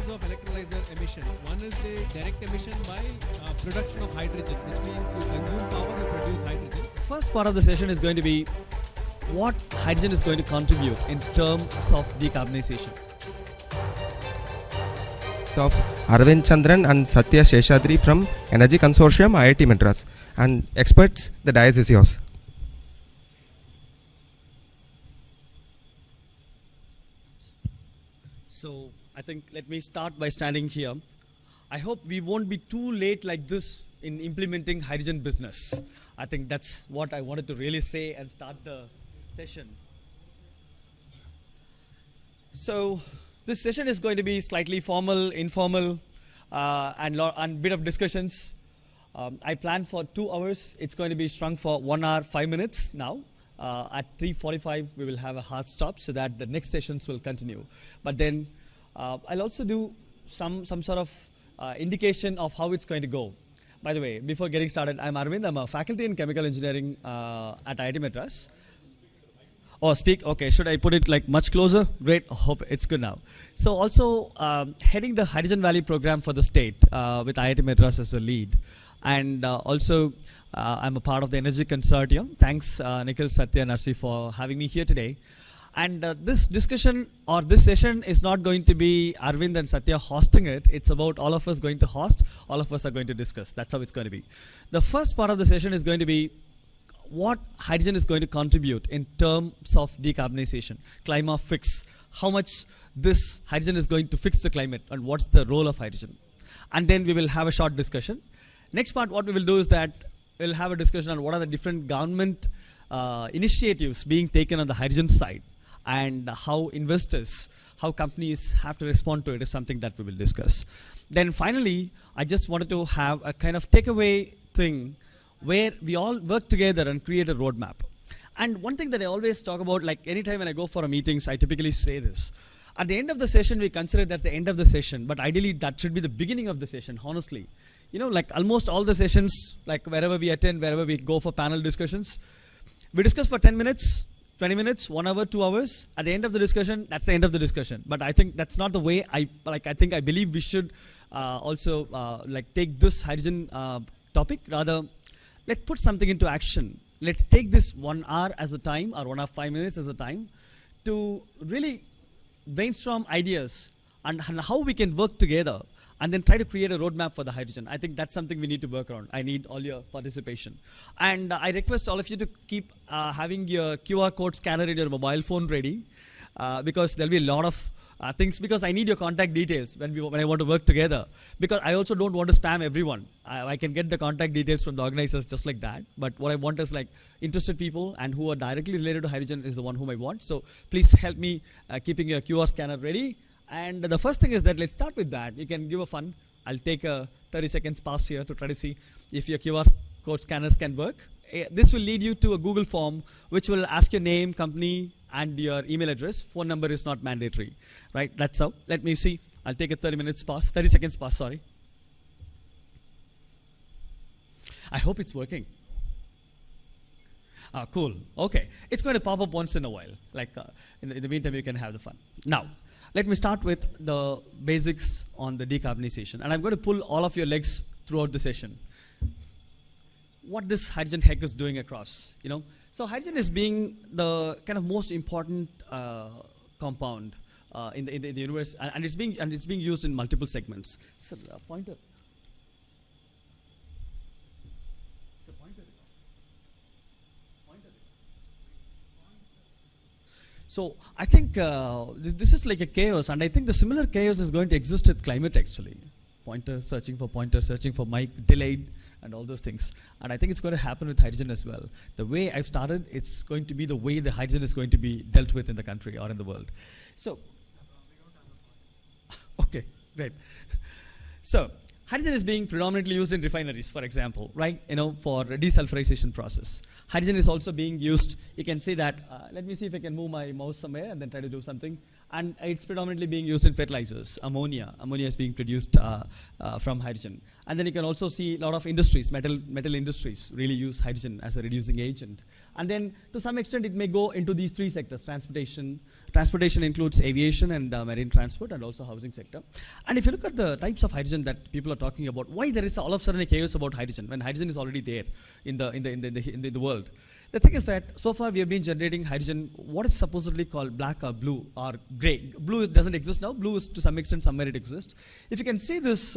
modes of electrolyzer emission. One is the direct emission by production of hydrogen, which means you consume power and produce hydrogen. First part of the session is going to be what hydrogen is going to contribute in terms of decarbonization. Of Arvind Chandran and Satya Sheshadri from Energy Consortium, IIT-Madras. And experts, the dais is yours. So I think let me start by standing here. I hope we won't be too late like this in implementing hydrogen business. I think that's what I wanted to really say and start the session. So this session is going to be slightly formal, informal, and bit of discussions. I planned for 2 hours. It's going to be shrunk for 1 hour, 5 minutes now. At 3:45, we will have a hard stop so that the next sessions will continue. But then I'll also do some sort of indication of how it's going to go. By the way, before getting started, I'm Arvind. I'm a faculty in chemical engineering at IIT-Madras. Oh, speak. Okay, should I put it like much closer? Great. Hope it's good now. So also heading the Hydrogen Valley program for the state with IIT-Madras as the lead. And also I'm a part of the Energy Consortium. Thanks Nikhil, Satya, Narsi for having me here today. And this discussion or this session is not going to be Arvind and Satya hosting it. It's about all of us going to host. All of us are going to discuss. That's how it's going to be. The first part of the session is going to be what hydrogen is going to contribute in terms of decarbonization, CLIMAFIX, how much this hydrogen is going to fix the climate and what's the role of hydrogen. And then we will have a short discussion. Next part, what we will do is that we'll have a discussion on what are the different government initiatives being taken on the hydrogen side and how investors, how companies have to respond to it is something that we will discuss. Then finally, I just wanted to have a kind of takeaway thing where we all work together and create a roadmap. And one thing that I always talk about, like anytime when I go for a meetings, I typically say this. At the end of the session, we consider that's the end of the session, but ideally that should be the beginning of the session, honestly. You know, like almost all the sessions, like wherever we attend, wherever we go for panel discussions, we discuss for 10 minutes, 20 minutes, 1 hour, 2 hours. At the end of the discussion, that's the end of the discussion. But I think that's not the way I believe we should also like take this hydrogen topic. Rather, let's put something into action. Let's take this 1 hour as a time or 1 hour 5 minutes as a time to really brainstorm ideas and how we can work together and then try to create a roadmap for the hydrogen. I think that's something we need to work on. I need all your participation. And I request all of you to keep having your QR code scanner in your mobile phone ready because there'll be a lot of things, because I need your contact details when I want to work together, because I also don't want to spam everyone. I can get the contact details from the organizers just like that, but what I want is like interested people and who are directly related to hydrogen is the one whom I want. So please help me keeping your QR scanner ready. And the first thing is that let's start with that. You can give a fun. I'll take a 30 seconds pause here to try to see if your QR code scanners can work. This will lead you to a Google form which will ask your name, company, and your email address. Phone number is not mandatory, right? That's how. Let me see. I'll take a 30 seconds pause, sorry. I hope it's working. Cool. Okay. It's going to pop up once in a while. Like in the meantime, you can have the fun. Now, let me start with the basics on the decarbonization. And I'm going to pull all of your legs throughout the session. What this hydrogen heck is doing across, you know. So hydrogen is being the kind of most important compound in the universe, and it's being used in multiple segments. So, pointer. So I think this is like a chaos, and I think the similar chaos is going to exist with climate actually. Pointer, searching for mic, delayed, and all those things. And I think it's going to happen with hydrogen as well. The way I've started, it's going to be the way the hydrogen is going to be dealt with in the country or in the world. So, okay, great. So, hydrogen is being predominantly used in refineries, for example, right? You know, for desulfurization process. Hydrogen is also being used. You can see that. Let me see if I can move my mouse somewhere and then try to do something. And it's predominantly being used in fertilizers, ammonia. Ammonia is being produced from hydrogen. And then you can also see a lot of industries, metal industries really use hydrogen as a reducing agent. And then to some extent it may go into these three sectors, transportation. Transportation includes aviation and marine transport, and also housing sector. And if you look at the types of hydrogen that people are talking about, why there is all of a sudden a chaos about hydrogen when hydrogen is already there in the world? The thing is that so far we have been generating hydrogen, what is supposedly called black or blue or gray. Blue doesn't exist now. Blue is to some extent somewhere it exists. If you can see this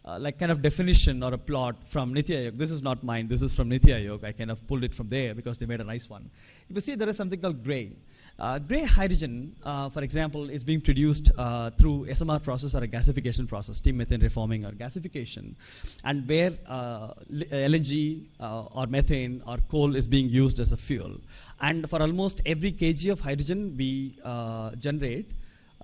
like kind of definition or a plot from Niti Ayog. This is not mine. This is from Niti Ayog. I kind of pulled it from there because they made a nice one. If you see, there is something called gray. Gray hydrogen, for example, is being produced through SMR process or a gasification process, steam methane reforming or gasification, and where LNG or methane or coal is being used as a fuel. And for almost every kg of hydrogen we generate,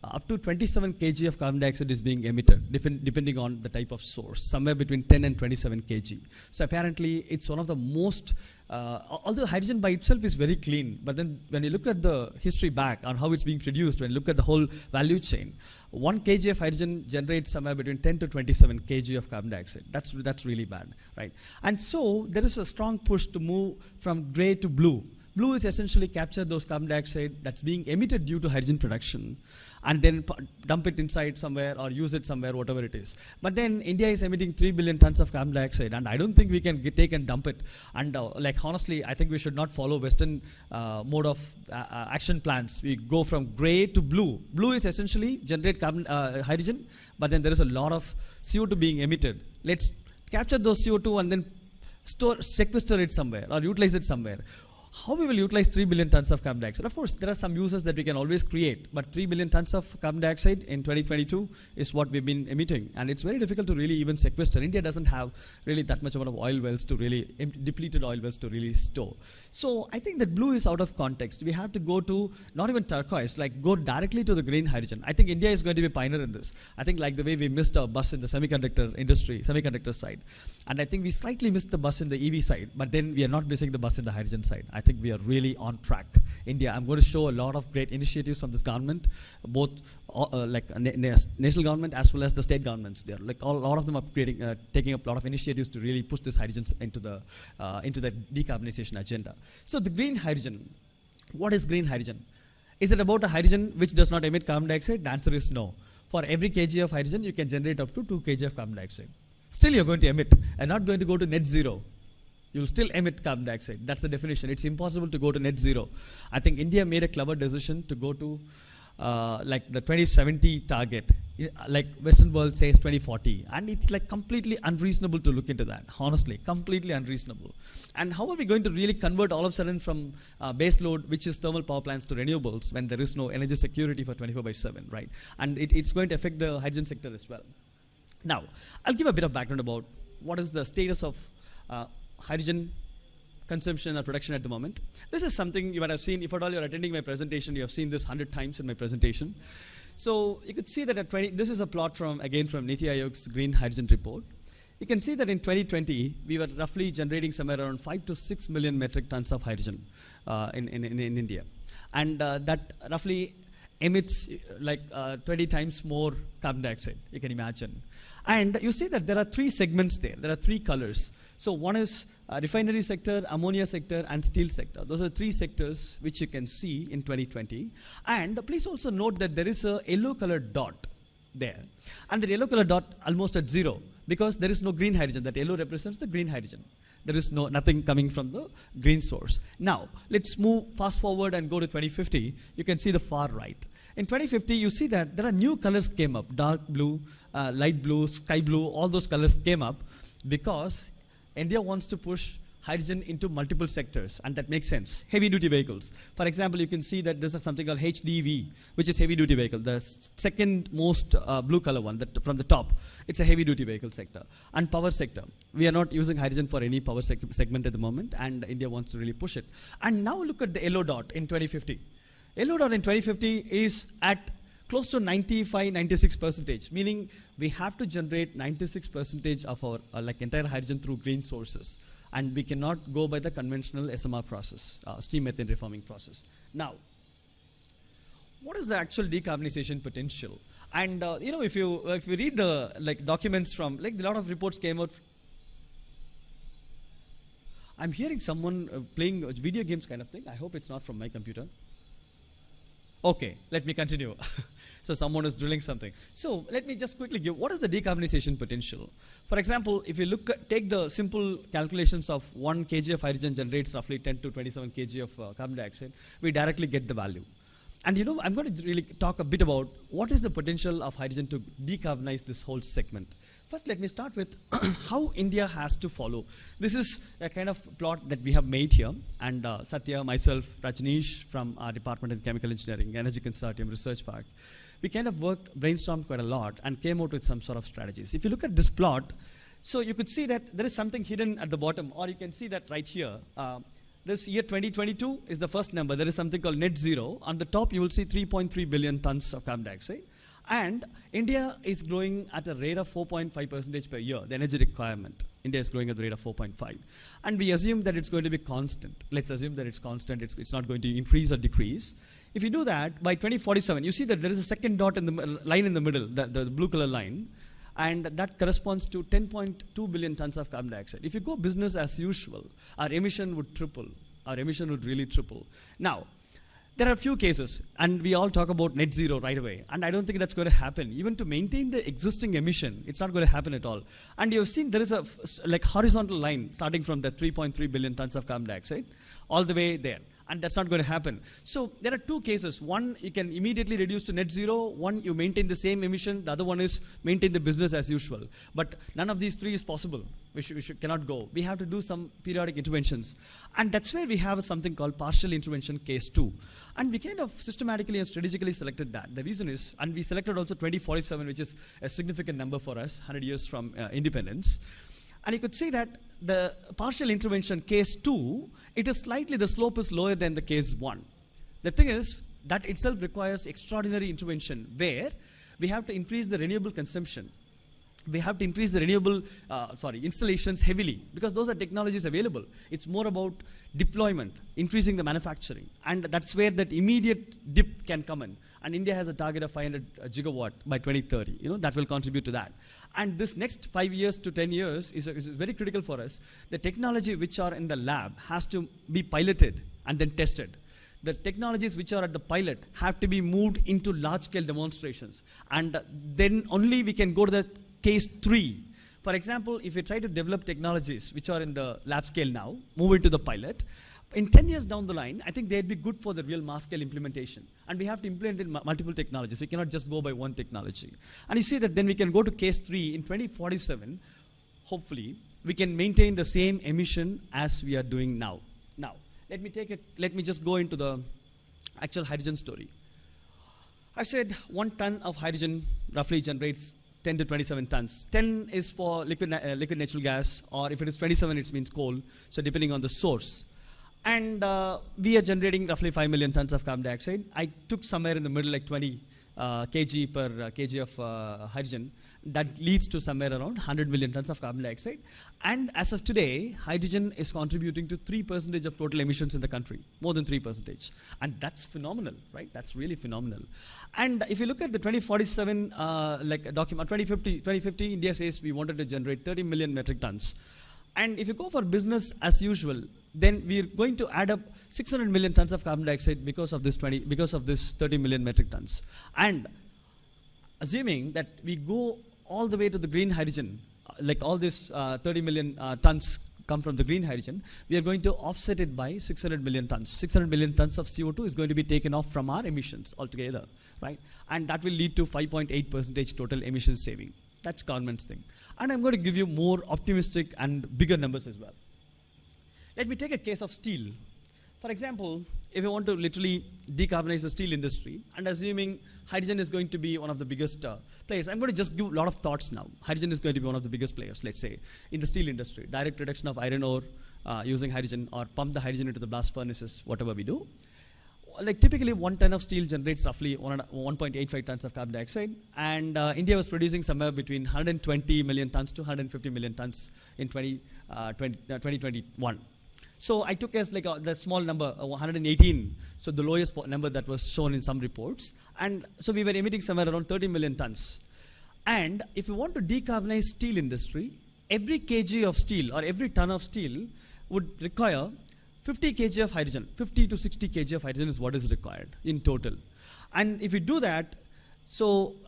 up to 27 kg of carbon dioxide is being emitted, depending on the type of source, somewhere between 10 and 27 kg. So apparently, it's one of the most, although hydrogen by itself is very clean, but then when you look at the history back on how it's being produced, when you look at the whole value chain, 1 kg of hydrogen generates somewhere between 10 to 27 kg of carbon dioxide. That's really bad, right? And so there is a strong push to move from gray to blue. Blue is essentially capture those carbon dioxide that's being emitted due to hydrogen production and then dump it inside somewhere or use it somewhere, whatever it is. But then India is emitting 3 billion tons of carbon dioxide, and I don't think we can take and dump it. And like honestly, I think we should not follow Western mode of action plans. We go from gray to blue. Blue is essentially generate carbon hydrogen, but then there is a lot of CO2 being emitted. Let's capture those CO2 and then sequester it somewhere or utilize it somewhere. How we will utilize 3 billion tons of carbon dioxide? Of course, there are some uses that we can always create, but 3 billion tons of carbon dioxide in 2022 is what we've been emitting, and it's very difficult to really even sequester. India doesn't have really that much amount of oil wells to really, depleted oil wells to really store. So I think that blue is out of context. We have to go to, not even turquoise, like go directly to the green hydrogen. I think India is going to be a pioneer in this. I think like the way we missed our bus in the semiconductor industry, semiconductor side. And I think we slightly missed the bus in the EV side, but then we are not missing the bus in the hydrogen side. I think we are really on track. India, I'm going to show a lot of great initiatives from this government, both national government as well as the state governments. There, like a lot of them are taking up a lot of initiatives to really push this hydrogen into the decarbonization agenda. So the green hydrogen, what is green hydrogen? Is it about a hydrogen which does not emit carbon dioxide? The answer is no. For every kg of hydrogen, you can generate up to 2 kg of carbon dioxide. Still you're going to emit and not going to go to net zero. You'll still emit carbon dioxide. That's the definition. It's impossible to go to net zero. I think India made a clever decision to go to like the 2070 target, like Western world says 2040. And it's like completely unreasonable to look into that, honestly, completely unreasonable. And how are we going to really convert all of a sudden from base load, which is thermal power plants, to renewables when there is no energy security for 24/7, right? And it's going to affect the hydrogen sector as well. Now, I'll give a bit of background about what is the status of hydrogen consumption or production at the moment. This is something you might have seen. If at all you're attending my presentation, you have seen this 100 times in my presentation. So you could see that at this is a plot from Niti Ayog's Green Hydrogen Report. You can see that in 2020, we were roughly generating somewhere around 5 to 6 million metric tons of hydrogen in India. And that roughly emits like 20 times more carbon dioxide, you can imagine. And you see that there are 3 segments there. There are 3 colors. So one is refinery sector, ammonia sector, and steel sector. Those are 3 sectors which you can see in 2020. And please also note that there is a yellow colored dot there. And the yellow colored dot almost at 0 because there is no green hydrogen. That yellow represents the green hydrogen. There is nothing coming from the green source. Now, let's move fast forward and go to 2050. You can see the far right. In 2050, you see that there are new colors came up, dark blue, light blue, sky blue, all those colors came up because India wants to push hydrogen into multiple sectors, and that makes sense. Heavy duty vehicles. For example, you can see that there's something called HDV, which is heavy duty vehicle, the second most blue color one from the top. It's a heavy duty vehicle sector. And power sector. We are not using hydrogen for any power segment at the moment, and India wants to really push it. And now look at the yellow dot in 2050. Yellow dot in 2050 is at close to 95-96%, meaning we have to generate 96% of our entire hydrogen through green sources, and we cannot go by the conventional SMR process, steam methane reforming process. Now, what is the actual decarbonization potential? And if you read the documents from a lot of reports came out. I'm hearing someone playing video games kind of thing. I hope it's not from my computer. Okay, let me continue. So someone is drilling something. So let me just quickly give, what is the decarbonization potential? For example, if you take the simple calculations of 1 kg of hydrogen generates roughly 10 to 27 kg of carbon dioxide, we directly get the value. And I'm going to really talk a bit about what is the potential of hydrogen to decarbonize this whole segment. First, let me start with how India has to follow. This is a kind of plot that we have made here, and Satya, myself, Rajneesh from our department in Chemical Engineering, Energy Consortium Research Park, we kind of brainstormed quite a lot and came out with some sort of strategies. If you look at this plot, so you could see that there is something hidden at the bottom, or you can see that right here. This year 2022 is the first number. There is something called net zero. On the top, you will see 3.3 billion tons of carbon dioxide. And India is growing at a rate of 4.5% per year, the energy requirement. India is growing at the rate of 4.5. And we assume that it's going to be constant. Let's assume that it's constant. It's not going to increase or decrease. If you do that, by 2047, you see that there is a second dot in the line in the middle, the blue color line. And that corresponds to 10.2 billion tons of carbon dioxide. If you go business as usual, our emission would triple. Our emission would really triple. Now, there are a few cases, and we all talk about net zero right away, and I don't think that's going to happen. Even to maintain the existing emission, it's not going to happen at all. And you've seen there is a horizontal line starting from the 3.3 billion tons of carbon dioxide all the way there. And that's not going to happen. So there are two cases. One, you can immediately reduce to net zero. One, you maintain the same emission. The other one is maintain the business as usual. But none of these three is possible. We cannot go. We have to do some periodic interventions. And that's where we have something called partial intervention case 2. And we kind of systematically and strategically selected that. The reason is, and we selected also 2047, which is a significant number for us, 100 years from independence. And you could see that the partial intervention case 2, the slope is lower than the case 1. The thing is, that itself requires extraordinary intervention where we have to increase the renewable consumption. We have to increase the renewable installations heavily because those are technologies available. It's more about deployment, increasing the manufacturing. And that's where that immediate dip can come in. And India has a target of 500 gigawatt by 2030. That will contribute to that. And this next 5 years to 10 years is very critical for us. The technology which are in the lab has to be piloted and then tested. The technologies which are at the pilot have to be moved into large-scale demonstrations. And then only we can go to the case 3. For example, if we try to develop technologies which are in the lab scale now, move it to the pilot, in 10 years down the line, I think they'd be good for the real mass scale implementation. And we have to implement in multiple technologies. We cannot just go by one technology. And you see that then we can go to case 3 in 2047. Hopefully, we can maintain the same emission as we are doing now. Now, let me just go into the actual hydrogen story. I said 1 ton of hydrogen roughly generates 10 to 27 tons. 10 is for liquid natural gas, or if it is 27, it means coal. So depending on the source. And we are generating roughly 5 million tons of carbon dioxide. I took somewhere in the middle, like 20 kg per kg of hydrogen. That leads to somewhere around 100 million tons of carbon dioxide. And as of today, hydrogen is contributing to 3% of total emissions in the country, more than 3%. And that's phenomenal, right? That's really phenomenal. And if you look at the 2047 document, 2050, India says we wanted to generate 30 million metric tons. And if you go for business as usual, then we're going to add up 600 million tons of carbon dioxide because of this 30 million metric tons. And assuming that we go all the way to the green hydrogen, like all this 30 million tons come from the green hydrogen, we are going to offset it by 600 million tons. 600 million tons of CO2 is going to be taken off from our emissions altogether, right? And that will lead to 5.8% total emission saving. That's government's thing. And I'm going to give you more optimistic and bigger numbers as well. Let me take a case of steel. For example, if you want to literally decarbonize the steel industry, and assuming hydrogen is going to be one of the biggest players, I'm going to just give a lot of thoughts now. Hydrogen is going to be one of the biggest players, let's say, in the steel industry. Direct reduction of iron ore using hydrogen, or pump the hydrogen into the blast furnaces, whatever we do. Like typically 1 ton of steel generates roughly 1.85 tons of carbon dioxide, and India was producing somewhere between 120 million tons to 150 million tons in 2021. So I took as like the small number, 118, so the lowest number that was shown in some reports. And so we were emitting somewhere around 30 million tons. And if you want to decarbonize steel industry, every kg of steel or every ton of steel would require 50 kg of hydrogen. 50 to 60 kg of hydrogen is what is required in total. And if we do that,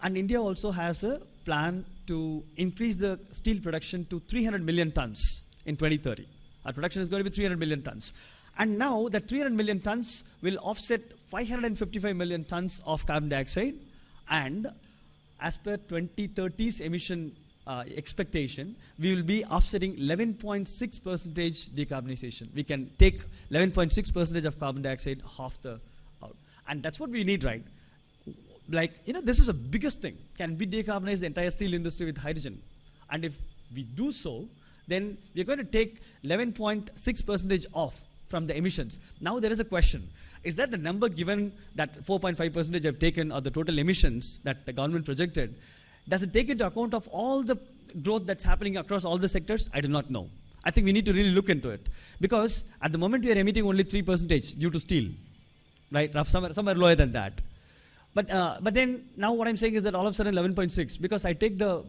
and India also has a plan to increase the steel production to 300 million tons in 2030. Our production is going to be 300 million tons. And now that 300 million tons will offset 555 million tons of carbon dioxide. And as per 2030's emission expectation, we will be offsetting 11.6% decarbonization. We can take 11.6% of carbon dioxide off the out. And that's what we need, right? Like, this is the biggest thing. Can we decarbonize the entire steel industry with hydrogen? And if we do so, then we're going to take 11.6% off from the emissions. Now there is a question. Is that the number given, that 4.5% I've taken, or the total emissions that the government projected, does it take into account of all the growth that's happening across all the sectors? I do not know. I think we need to really look into it. Because at the moment we are emitting only 3% due to steel, right? Somewhere lower than that. But then now what I'm saying is that all of a sudden 11.6, because I take the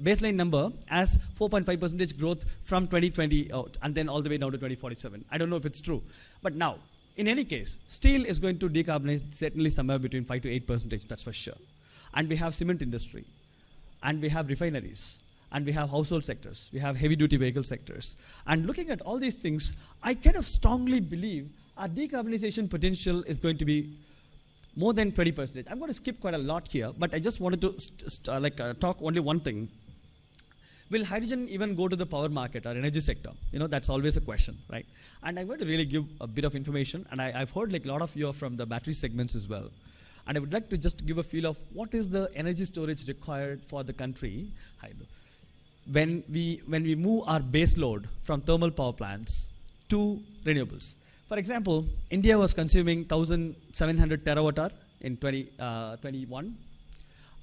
baseline number as 4.5% growth from 2020 out, and then all the way down to 2047. I don't know if it's true. But now, in any case, steel is going to decarbonize certainly somewhere between 5 to 8%, that's for sure. And we have cement industry, and we have refineries, and we have household sectors, we have heavy duty vehicle sectors. And looking at all these things, I kind of strongly believe our decarbonization potential is going to be more than 20%. I'm going to skip quite a lot here, but I just wanted to talk only one thing. Will hydrogen even go to the power market or energy sector? That's always a question, right? And I'm going to really give a bit of information, and I've heard like a lot of you are from the battery segments as well. And I would like to just give a feel of what is the energy storage required for the country when we move our base load from thermal power plants to renewables. For example, India was consuming 1,700 terawatt-hour in 2021,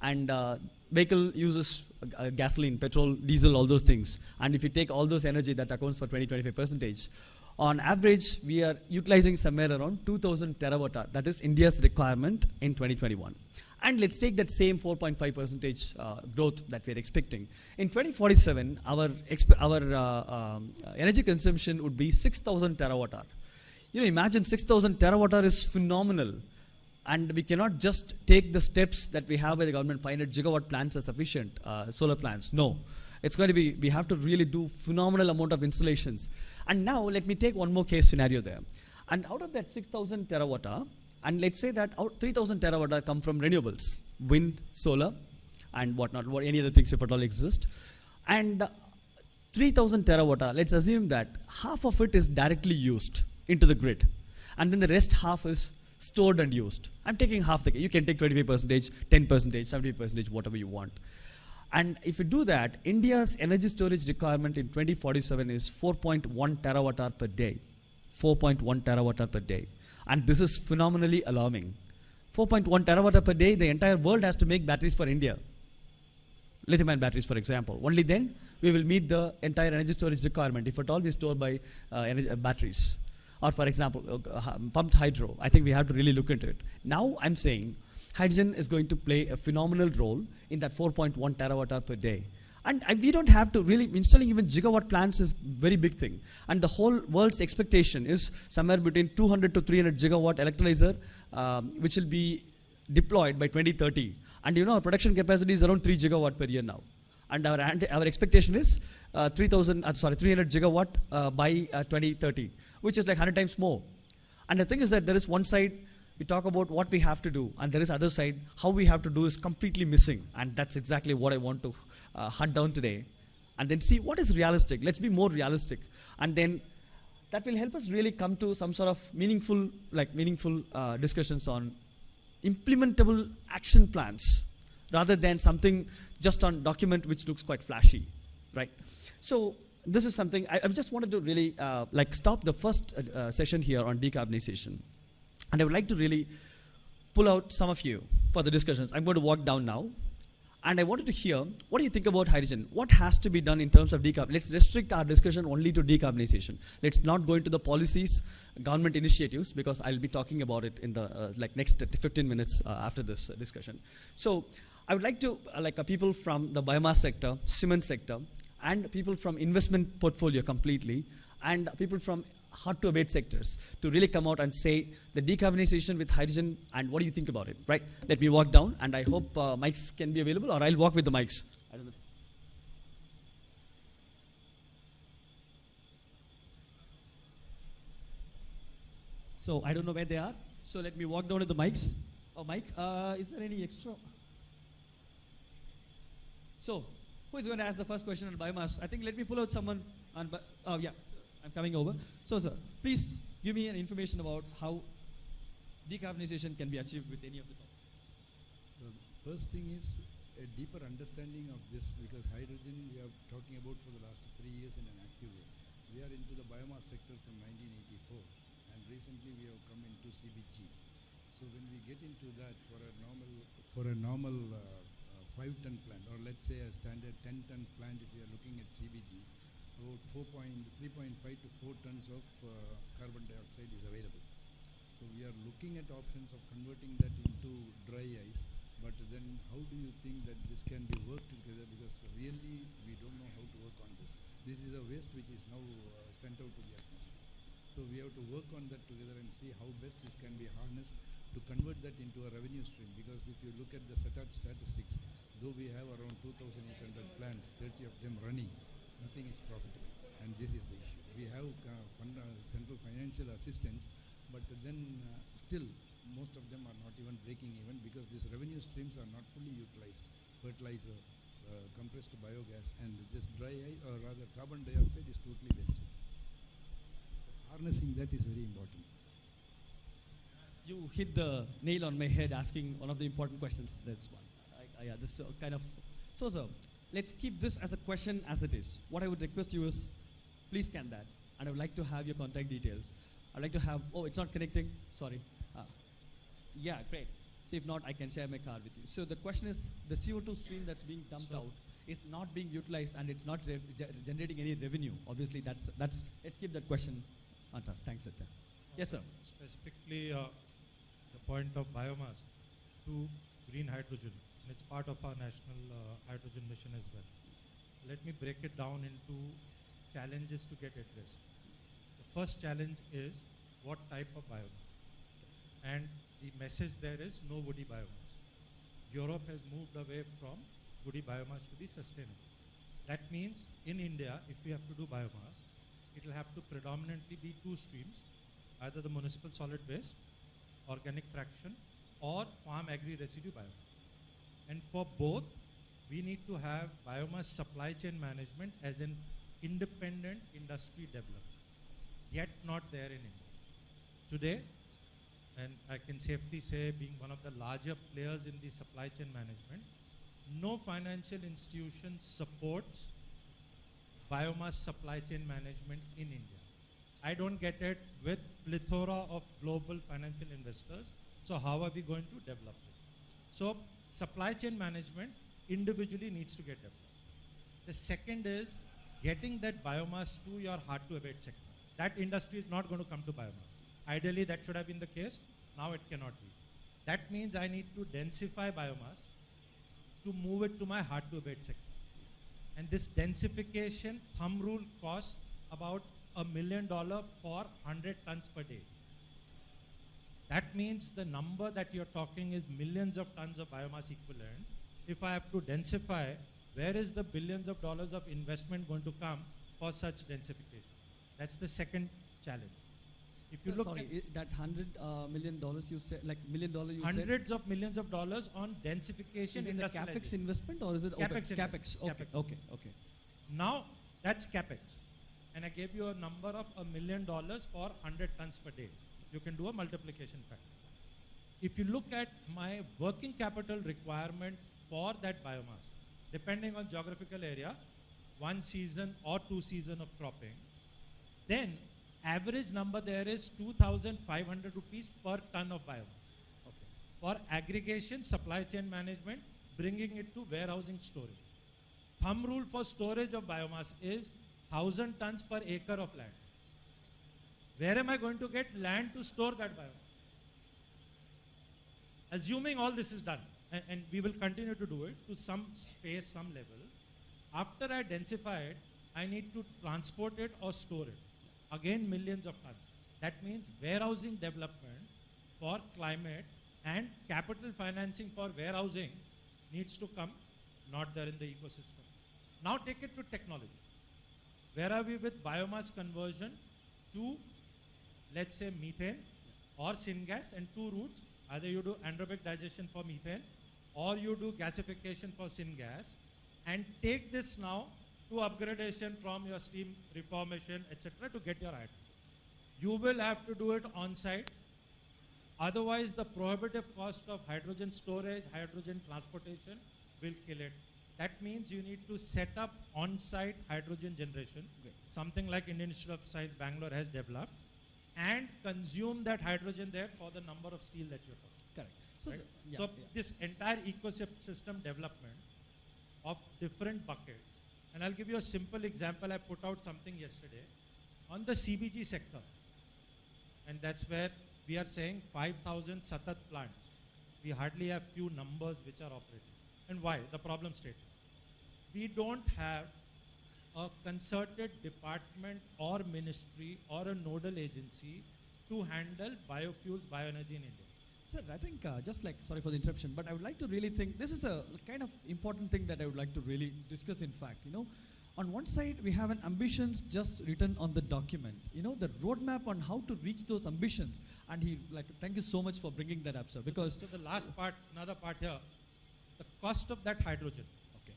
and vehicle uses gasoline, petrol, diesel, all those things. And if you take all those energy, that accounts for 20-25%. On average, we are utilizing somewhere around 2,000 terawatt-hour. That is India's requirement in 2021. And let's take that same 4.5% growth that we're expecting. In 2047, our energy consumption would be 6,000 terawatt-hour. Imagine 6,000 terawatt-hour is phenomenal. And we cannot just take the steps that we have by the government, 500 gigawatt plants are sufficient, solar plants. No. It's going to be, we have to really do phenomenal amount of installations. And now let me take one more case scenario there. And out of that 6,000 terawatt-hour, and let's say that 3,000 terawatt-hour come from renewables, wind, solar, and whatnot, any other things if at all exist. And 3,000 terawatt-hour, let's assume that half of it is directly used into the grid. And then the rest half is stored and used. I'm taking half the case. You can take 25%, 10%, 70%, whatever you want. And if you do that, India's energy storage requirement in 2047 is 4.1 terawatt-hour per day. 4.1 terawatt-hour per day. And this is phenomenally alarming. 4.1 terawatt-hour per day, the entire world has to make batteries for India. Lithium-ion batteries, for example. Only then we will meet the entire energy storage requirement, if at all we store by batteries. Or for example, pumped hydro. I think we have to really look into it. Now I'm saying hydrogen is going to play a phenomenal role in that 4.1 terawatt-hour per day. And we don't have to really, installing even gigawatt plants is very big thing. And the whole world's expectation is somewhere between 200 to 300 gigawatt electrolyzer, which will be deployed by 2030. And our production capacity is around 3 gigawatt per year now. And our expectation is 300 gigawatt by 2030, which is like 100 times more. And the thing is that there is one side, we talk about what we have to do, and there is other side, how we have to do is completely missing. And that's exactly what I want to hunt down today. And then see what is realistic. Let's be more realistic. And then that will help us really come to some sort of meaningful discussions on implementable action plans, rather than something just on document which looks quite flashy, right? So this is something, I just wanted to really stop the first session here on decarbonization. And I would like to really pull out some of you for the discussions. I'm going to walk down now. And I wanted to hear, what do you think about hydrogen? What has to be done in terms of decarbonization? Let's restrict our discussion only to decarbonization. Let's not go into the policies, government initiatives, because I'll be talking about it in the next 15 minutes after this discussion. So I would like to, people from the biomass sector, cement sector, and people from investment portfolio completely, and people from hard to abate sectors to really come out and say the decarbonization with hydrogen and what do you think about it, right? Let me walk down, and I hope mics can be available, or I'll walk with the mics. I don't know. So I don't know where they are. So let me walk down to the mics. Oh, Mike, is there any extra? So who is going to ask the first question on biomass? I think let me pull out someone on. Oh yeah. I'm coming over. So, sir, please give me an information about how decarbonization can be achieved with any of the topics. So, first thing is a deeper understanding of this, because hydrogen we are talking about for the last 3 years in an active way. We are into the biomass sector from 1984, and recently we have come into CBG. So, when we get into that for a normal 5-ton plant, or let's say a standard 10-ton plant, if we are looking at CBG, about 3.5 to 4 tons of carbon dioxide is available. So we are looking at options of converting that into dry ice, but then how do you think that this can be worked together, because really we don't know how to work on this. This is a waste which is now sent out to the atmosphere. So we have to work on that together and see how best this can be harnessed to convert that into a revenue stream, because if you look at the statistics, though we have around 2,800 plants, 30 of them running, nothing is profitable, and this is the issue. We have central financial assistance, but then still most of them are not even breaking even, because these revenue streams are not fully utilized. Fertilizer, compressed biogas, and this dry or rather carbon dioxide is totally wasted. Harnessing that is very important. You hit the nail on my head asking one of the important questions. This one. Yeah, this kind of. So, sir, let's keep this as a question as it is. What I would request you is, please scan that, and I would like to have your contact details. I'd like to have, oh, it's not connecting, sorry. Yeah, great. So if not, I can share my card with you. So the question is, the CO2 stream that's being dumped out is not being utilized, and it's not generating any revenue. Obviously, that's. Let's keep that question on task. Thanks, Satya. Yes, sir. Specifically, the point of biomass to green hydrogen. It's part of our national hydrogen mission as well. Let me break it down into challenges to get addressed. The first challenge is what type of biomass. And the message there is no woody biomass. Europe has moved away from woody biomass to be sustainable. That means in India, if we have to do biomass, it will have to predominantly be 2 streams, either the municipal solid waste, organic fraction, or farm agri residue biomass. And for both, we need to have biomass supply chain management as an independent industry development, yet not there in India. Today, and I can safely say, being one of the larger players in the supply chain management, no financial institution supports biomass supply chain management in India. I don't get it with plethora of global financial investors. So how are we going to develop this? So supply chain management individually needs to get developed. The second is getting that biomass to your hard to abate sector. That industry is not going to come to biomass. Ideally, that should have been the case. Now it cannot be. That means I need to densify biomass to move it to my hard to abate sector. And this densification thumb rule costs about $1 million for 100 tons per day. That means the number that you're talking is millions of tons of biomass equivalent. If I have to densify, where is the billions of dollars of investment going to come for such densification? That's the second challenge. If you look at that $100 million you said, like $1 million you hundreds said, of millions of dollars on densification. is it the capex investment or is it capex? Capex. Okay. Capex. Okay. Now that's capex, and I gave you a number of $1 million for 100 tons per day. You can do a multiplication factor. If you look at my working capital requirement for that biomass, depending on geographical area, 1 season or 2 season of cropping, then average number there is 2,500 rupees per ton of biomass. Okay. For aggregation, supply chain management, bringing it to warehousing storage. Thumb rule for storage of biomass is 1,000 tons per acre of land. Where am I going to get land to store that biomass? Assuming all this is done, and we will continue to do it to some space, some level, after I densify it, I need to transport it or store it. Again, millions of tons. That means warehousing development for climate and capital financing for warehousing needs to come, not there in the ecosystem. Now take it to technology. Where are we with biomass conversion to, let's say, methane or syngas, and two routes? Either you do anaerobic digestion for methane or you do gasification for syngas, and take this now to upgradation from your steam reformation, etc., to get your hydrogen. You will have to do it on site. Otherwise, the prohibitive cost of hydrogen storage, hydrogen transportation will kill it. That means you need to set up on-site hydrogen generation, something like Indian Institute of Science Bangalore has developed, and consume that hydrogen there for the number of steel that you're talking. Correct. So, Right? so, This entire ecosystem development of different buckets, and I'll give you a simple example. I put out something yesterday on the CBG sector, and that's where we are saying 5,000 Satat plants. We hardly have few numbers which are operating. And why? The problem statement. We don't have a concerted department or ministry or a nodal agency to handle biofuels, bioenergy in India. Sir, I think just like, sorry for the interruption, but I would like to really think, this is a kind of important thing that I would like to really discuss. In fact, on one side we have an ambitions just written on the document, the roadmap on how to reach those ambitions, and thank you so much for bringing that up, sir, because So the last part, another part here, the cost of that hydrogen, okay,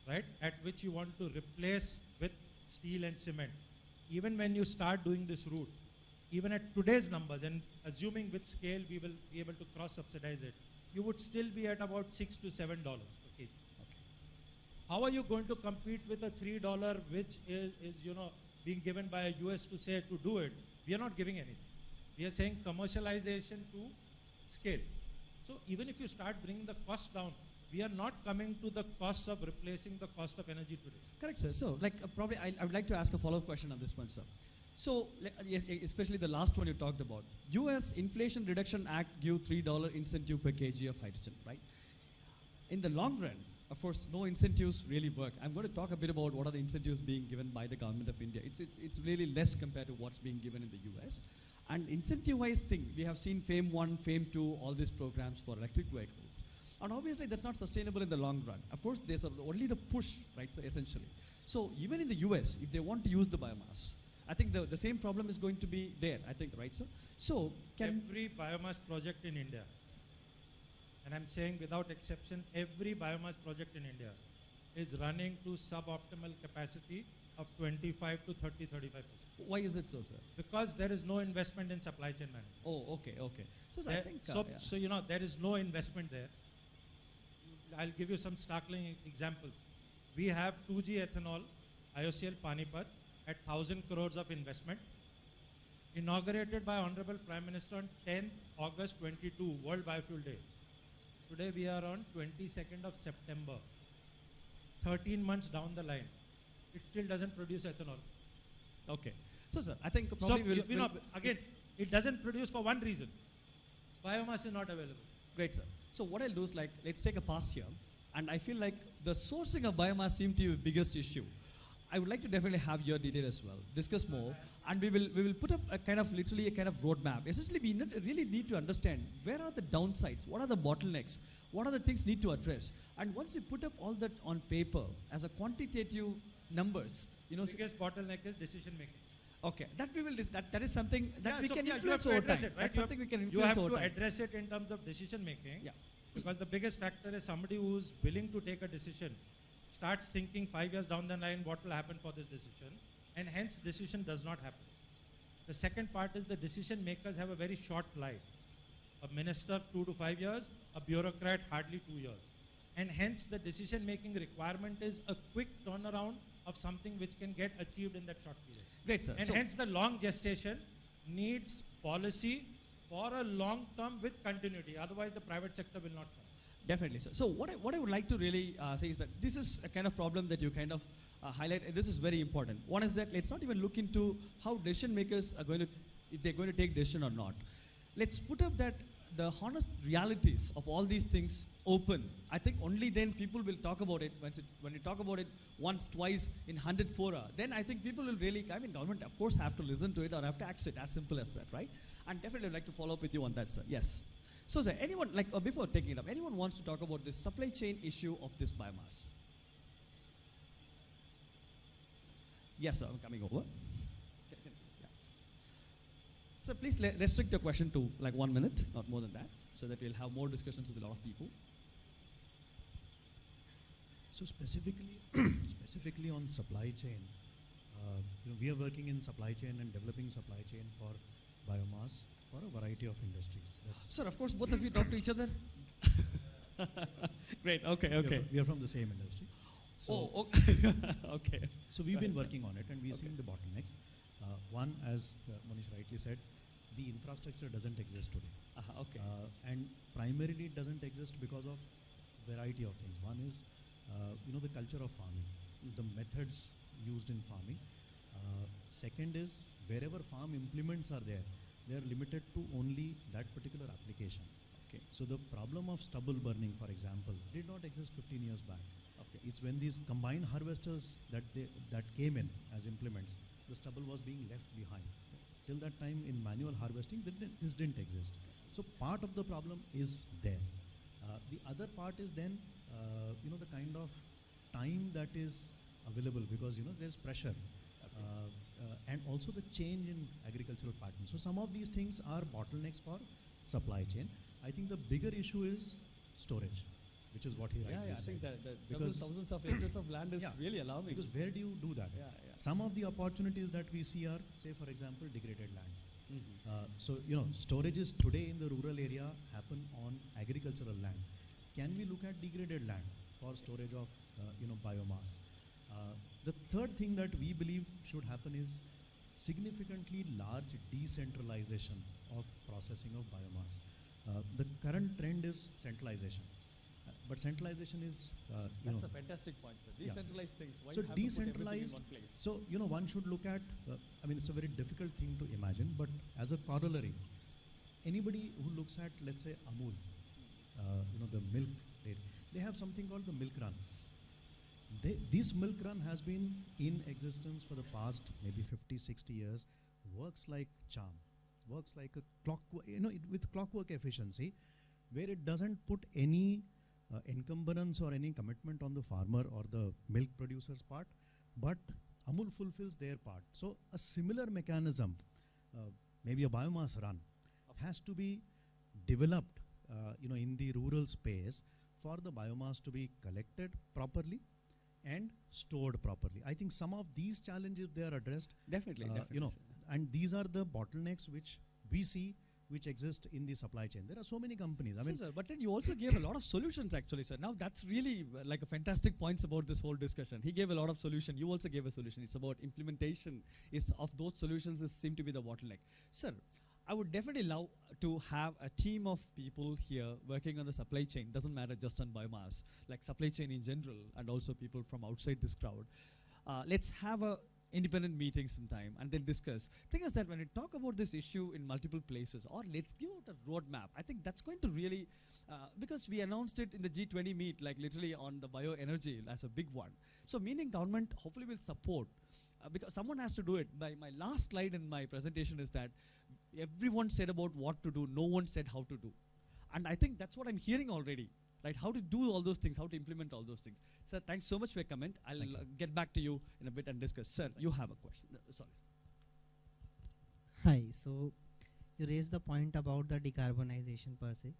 right, at which you want to replace with steel and cement. Even when you start doing this route, even at today's numbers, and assuming with scale we will be able to cross-subsidize it, you would still be at about $6 to $7 per kg. okay, How are you going to compete with a $3 which is being given by a US to say to do it? We are not giving anything. We are saying commercialization to scale. So even if you start bringing the cost down, we are not coming to the cost of replacing the cost of energy today. correct, sir. So probably I would like to ask a follow-up question on this one, sir. So yes, especially the last one you talked about, US Inflation Reduction Act give $3 incentive per kg of hydrogen, right? In the long run, of course, no incentives really work. I'm going to talk a bit about what are the incentives being given by the government of India. It's really less compared to what's being given in the US. And incentive-wise thing, we have seen FAME 1, FAME 2, all these programs for electric vehicles. And obviously that's not sustainable in the long run. Of course, there's only the push, right, so essentially. So even in the US, if they want to use the biomass, I think the same problem is going to be there, I think, right, sir? So Every biomass project in India, and I'm saying without exception, every biomass project in India is running to suboptimal capacity of 25 to 30, 35%. why is it so, sir? Because there is no investment in supply chain management. Oh, okay. So I think, There is no investment there. I'll give you some startling examples. We have 2G ethanol, IOCL Panipat, at 1,000 crores of investment, inaugurated by Honorable Prime Minister on 10th August 22, World Biofuel Day. Today we are on 22nd of September. 13 months down the line, it still doesn't produce ethanol. okay. So, sir, I think probably So, again, it doesn't produce for one reason. Biomass is not available. great, sir. So what I'll do is let's take a pause here, and I feel like the sourcing of biomass seems to be the biggest issue. I would like to definitely have your detail as well, discuss more, and we will put up a kind of roadmap. Essentially, we really need to understand where are the downsides, what are the bottlenecks, what are the things need to address, and once you put up all that on paper as a quantitative numbers, Biggest bottleneck is decision making. okay, that we will that is something that we can you influence have to over address time. it, right? That's something we can You influence have over to time. address it in terms of decision making. Yeah. Because the biggest factor is somebody who's willing to take a decision starts thinking 5 years down the line what will happen for this decision, and hence decision does not happen. The second part is the decision makers have a very short life. A minister 2 to 5 years, a bureaucrat hardly 2 years. And hence the decision making requirement is a quick turnaround of something which can get achieved in that short period. Great, sir. And So- hence the long gestation needs policy for a long term with continuity. Otherwise the private sector will not come. Definitely. So what I would like to really say is that this is a kind of problem that you kind of highlight, and this is very important. One is that let's not even look into how decision makers are going to, if they're going to take decision or not. Let's put up that the honest realities of all these things open. I think only then people will talk about it. When you talk about it once, twice, in 100 fora, then I think people will really, I mean, government of course have to listen to it or have to accept it, as simple as that, right? And definitely I'd like to follow up with you on that, sir. Yes. So sir, anyone, like before taking it up, anyone wants to talk about this supply chain issue of this biomass? Yes, sir, I'm coming over. Yeah. So please restrict your question to like 1 minute, not more than that, so that we'll have more discussions with a lot of people. So specifically, specifically on supply chain, we are working in supply chain and developing supply chain for biomass for a variety of industries. That's Sir, of course, both of you talk to each other. Great. Okay. Okay. we are from the same industry. So, okay. Okay. so we've been working on it, and we're seeing the bottlenecks. One, as Manish rightly said, the infrastructure doesn't exist today. Okay. And primarily it doesn't exist because of variety of things. One is, the culture of farming, the methods used in farming. Second is, wherever farm implements are there, they are limited to only that particular application. Okay. So the problem of stubble burning, for example, did not exist 15 years back. Okay. It's when these combined harvesters that came in as implements, the stubble was being left behind. Till that time, in manual harvesting, this didn't exist. So part of the problem is there. The other part is then, the kind of time that is available, because there's pressure, and also the change in agricultural patterns. So some of these things are bottlenecks for supply chain. I think the bigger issue is storage, which is what he rightly I said. think that Because- thousands of acres of land is Yeah. really alarming. Because where do you do that? Yeah. Some of the opportunities that we see are, say for example, degraded land. Mm-hmm. So storages today in the rural area happen on agricultural land. Can we look at degraded land for storage of biomass? The third thing that we believe should happen is significantly large decentralization of processing of biomass. The current trend is centralization, but centralization is That's a fantastic point, sir. Yeah. Decentralized things. Why so you have to put everything in decentralized. one place? So one should look at. It's a very difficult thing to imagine, but as a corollary, anybody who looks at, let's say, Amul, the milk dairy, they have something called the milk run. This milk run has been in existence for the past maybe 50, 60 years, works like charm, works like a clockwork, with clockwork efficiency, where it doesn't put any encumbrance or any commitment on the farmer or the milk producer's part, but Amul fulfills their part. So a similar mechanism, maybe a biomass run, has to be developed, in the rural space for the biomass to be collected properly and stored properly. I think some of these challenges, they are addressed. Definitely. Sir. And these are the bottlenecks which we see which exist in the supply chain. There are so many companies. Sir, but then you also gave a lot of solutions actually, sir. Now that's really like a fantastic points about this whole discussion. He gave a lot of solution. You also gave a solution. It's about implementation of those solutions seem to be the bottleneck. Sir, I would definitely love to have a team of people here working on the supply chain. Doesn't matter just on biomass, like supply chain in general, and also people from outside this crowd. Let's have a independent meeting sometime and then discuss. Thing is that when we talk about this issue in multiple places, or let's give out a roadmap, I think that's going to really, because we announced it in the G20 meet, like literally on the bioenergy as a big one. So meaning government hopefully will support, because someone has to do it. My last slide in my presentation is that everyone said about what to do, no one said how to do. And I think that's what I'm hearing already. Right, how to do all those things, how to implement all those things. Sir, thanks so much for your comment. I'll get back to you in a bit and discuss. Sir, you have a question. Sorry. Hi, so you raised the point about the decarbonization per se,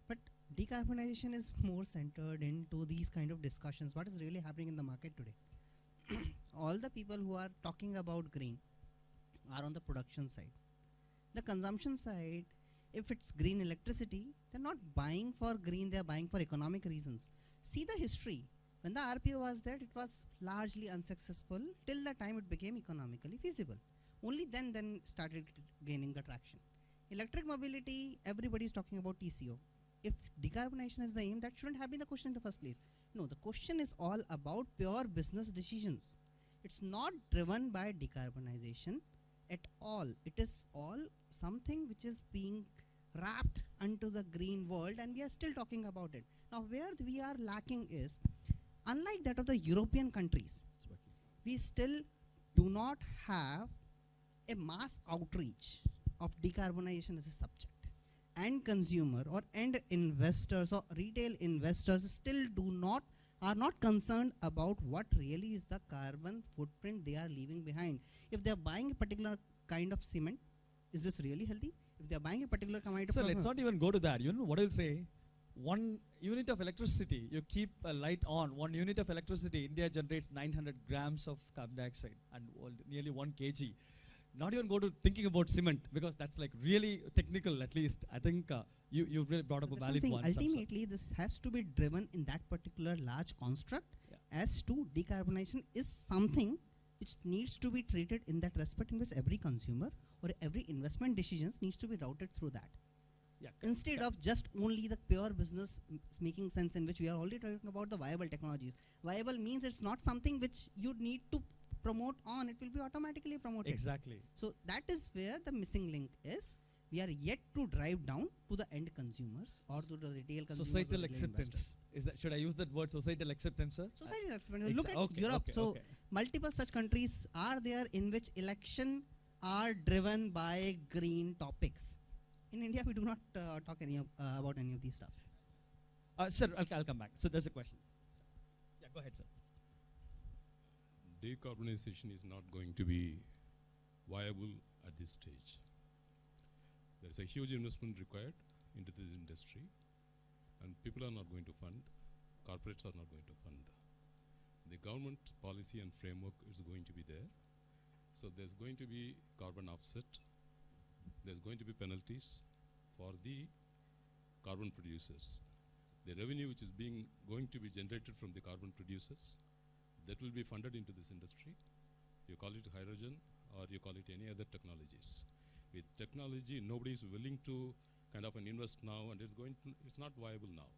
but decarbonization is more centered into these kind of discussions. What is really happening in the market today? All the people who are talking about green are on the production side. The consumption side, if it's green electricity, they're not buying for green, they're buying for economic reasons. See the history. When the RPO was there, it was largely unsuccessful till the time it became economically feasible. Only then started gaining the traction. Electric mobility, everybody is talking about TCO. if decarbonization is the aim, that shouldn't have been the question in the first place. No, the question is all about pure business decisions. It's not driven by decarbonization at all. It is all something which is being wrapped into the green world, and we are still talking about it. Now, where we are lacking is, unlike that of the European countries, we still do not have a mass outreach of decarbonization as a subject. End consumer or end investors or retail investors still are not concerned about what really is the carbon footprint they are leaving behind. If they are buying a particular kind of cement, is this really healthy? If they are buying a particular kind of So let's not even go to that. You know what I'll say? 1 unit of electricity, you keep a light on, 1 unit of electricity, India generates 900 grams of carbon dioxide and nearly 1 kg. Not even go to thinking about cement, because that's like really technical. At least I think you've really brought up a valid one. Ultimately, this has to be driven in that particular large construct as to decarbonization is something which needs to be treated in that respect, in which every consumer or every investment decisions needs to be routed through that. Instead of just only the pure business making sense, in which we are already talking about the viable technologies. Viable means it's not something which you need to promote on, it will be automatically promoted. Exactly. So that is where the missing link is. We are yet to drive down to the end consumers or to the retail consumers. Societal acceptance. Is that, should I use that word, societal acceptance, sir? Societal acceptance. Look at Europe. Multiple such countries are there in which election are driven by green topics. In India, we do not talk about any of these stuff. Sir, I'll come back. So there's a question. Yeah, go ahead, sir. Decarbonization is not going to be viable at this stage. There is a huge investment required into this industry, and people are not going to fund, corporates are not going to fund. The government policy and framework is going to be there. So there's going to be carbon offset, there's going to be penalties for the carbon producers. The revenue which is going to be generated from the carbon producers, that will be funded into this industry. You call it hydrogen or you call it any other technologies. With technology, nobody is willing to kind of invest now, and it's not viable now.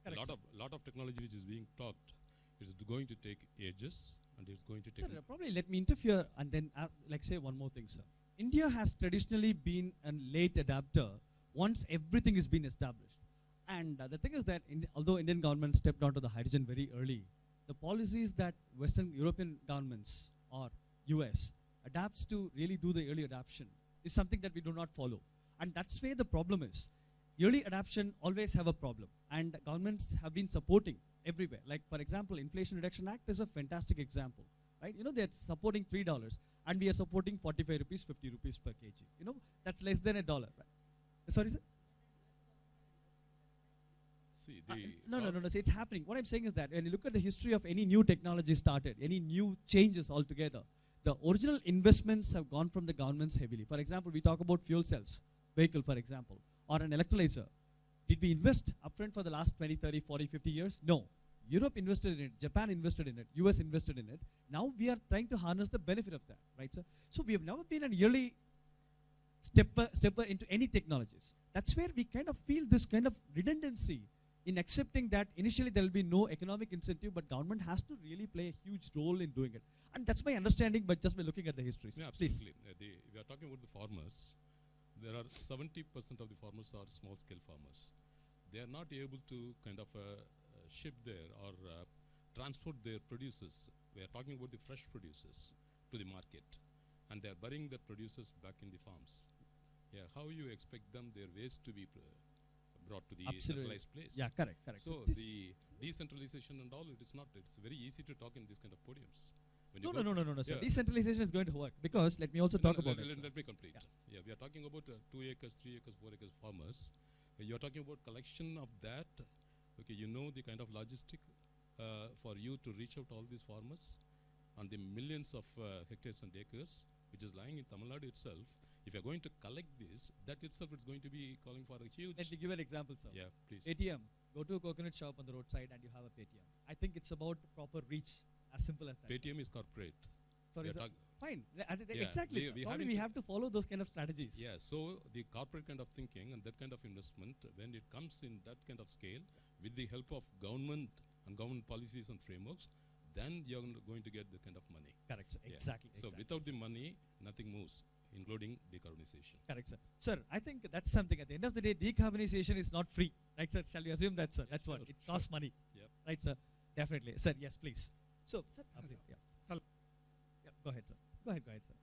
Correct, A lot of technology which is being talked is going to take ages, and it's going to take. Sir, probably let me interfere and then say one more thing, sir. India has traditionally been a late adapter once everything has been established. And the thing is that although Indian government stepped onto the hydrogen very early, the policies that Western European governments or US adapts to really do the early adoption is something that we do not follow. And that's where the problem is. Early adoption always have a problem, and governments have been supporting everywhere. Like, for example, Inflation Reduction Act is a fantastic example, right? You know, they're supporting $3 and we are supporting 45 rupees, 50 rupees per kg. You know, that's less than $1, right? Sorry, sir? See, no. See, it's happening. What I'm saying is that when you look at the history of any new technology started, any new changes altogether, the original investments have gone from the governments heavily. For example, we talk about fuel cells, vehicle, for example, or an electrolyzer. Did we invest upfront for the last 20, 30, 40, 50 years? No. Europe invested in it, Japan invested in it, US invested in it. Now we are trying to harness the benefit of that, right, sir? So we have never been an early stepper into any technologies. That's where we kind of feel this kind of redundancy in accepting that initially there will be no economic incentive, but government has to really play a huge role in doing it. And that's my understanding, but just by looking at the history. Yeah, absolutely. We are talking about the farmers. There are 70% of the farmers are small-scale farmers. They are not able to kind of ship there or transport their producers. We are talking about the fresh producers to the market, and they are burying the producers back in the farms. Yeah, how you expect them, their waste to be brought to the centralized place? Yeah, correct. So the decentralization and all, it's very easy to talk in these kind of podiums. No, sir. Yeah. Decentralization is going to work, because let me also talk about it. Let me complete. Yeah, we are talking about 2 acres, 3 acres, 4 acres farmers. You are talking about collection of that. Okay, you know the kind of logistic for you to reach out all these farmers on the millions of hectares and acres, which is lying in Tamil Nadu itself. If you are going to collect this, that itself is going to be calling for a huge. Let me give an example, sir. Yeah, please. ATM. Go to a coconut shop on the roadside and you have a Paytm. I think it's about proper reach, as simple as that. Paytm is corporate. Sorry, sir. Fine. Yeah, Exactly. we- sir. we Probably having we to- have to follow those kind of strategies. Yeah, so the corporate kind of thinking and that kind of investment, when it comes in that kind of scale, with the help of government and government policies and frameworks, then you're going to get the kind of money. Correct, sir. Yeah. Exactly. So exactly. without the money, nothing moves, including decarbonization. Correct, sir. Sir, I think that's something. At the end of the day, decarbonization is not free. Right, sir? Shall we assume that, sir? That's what. Sure, It costs money. Yep. Right, sir? Definitely. Sir, yes, please. So, sir, please. Yeah. Hello. Yeah, go ahead, sir. Go ahead, sir.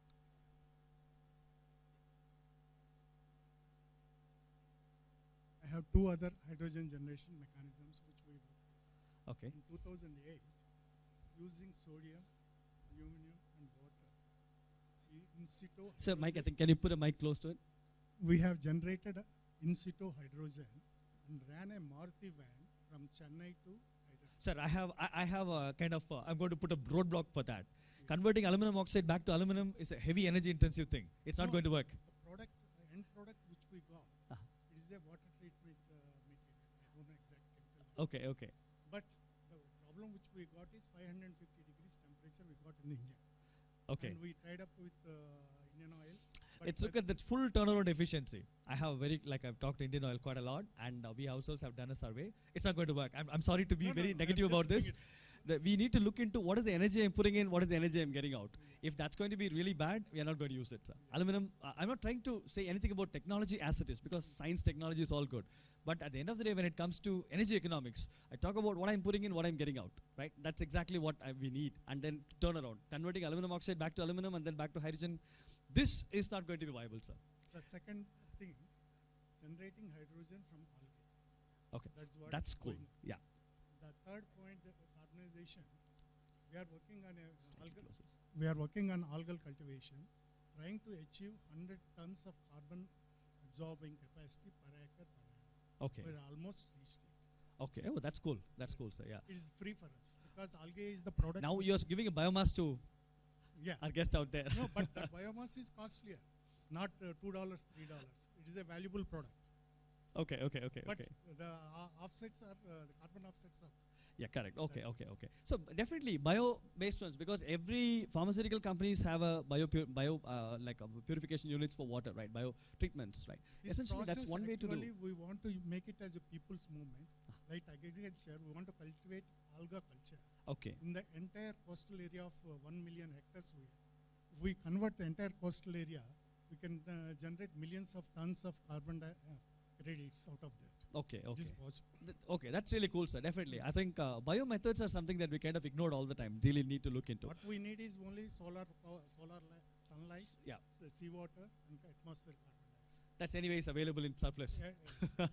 I have two other hydrogen generation mechanisms which we worked with. Okay. In 2008, using sodium, aluminum, and water, we in situ. Sir, Mike, I hydrogen- think, can you put a mic close to it? we have generated a in situ hydrogen and ran a Maruti van from Chennai to Hyderabad. Sir, I have a kind of, I'm going to put a roadblock for that. Converting aluminum oxide back to aluminum is a heavy energy intensive thing. It's not No, going to work. The product, end product which we got, Uh-huh. it is a water treatment material. I don't know exact chemical. Okay, okay. But the problem which we got is 550 degrees temperature we got in the engine. Okay. And we tied up with Indian Oil. but Let's look at that full turnaround efficiency. I have I've talked to Indian Oil quite a lot, and we ourselves have done a survey. It's not going to work. I'm sorry to be No, very no, negative I'm about just this. We need to look into what is the energy I'm putting in, what is the energy I'm getting out. If that's going to be really bad, we are not going to use it, sir. Aluminum, I'm not trying to say anything about technology as it is, because science, technology is all good. But at the end of the day, when it comes to energy economics, I talk about what I'm putting in, what I'm getting out, right? That's exactly what we need. And then turn around, converting aluminum oxide back to aluminum and then back to hydrogen. This is not going to be viable, sir. The second thing, generating hydrogen from algae. Okay, That's what that's is cool. going on. Yeah. The third point, carbonization. We are working on Slightly algal. closer. We are working on algal cultivation, trying to achieve 100 tons of carbon absorbing capacity per acre per annum. Okay. We're almost reached it. Okay. Oh, that's cool. That's cool, sir. Yeah. It is free for us because algae is the product. Now you're giving a biomass to yeah. our guest out there. No, but that biomass is costlier, not $2, $3. It is a valuable product. Okay. But the offsets are the carbon offsets are. Yeah, correct. Okay. So definitely bio-based ones, because every pharmaceutical companies have a purification units for water, right? Bio treatments, right? This Essentially, that's process one way to actually do. we want to make it as a people's movement. Like agriculture, we want to cultivate alga culture. Okay. In the entire coastal area of 1 million hectares we have. If we convert the entire coastal area, we can generate millions of tons of carbon credits out of that. Okay. It is possible. Okay, that's really cool, sir. Definitely. I think biomethods are something that we kind of ignored all the time. Really need to look into. What we need is only solar power, sunlight, Yeah. seawater, and atmospheric carbon dioxide. That's anyways available in surplus. Yes.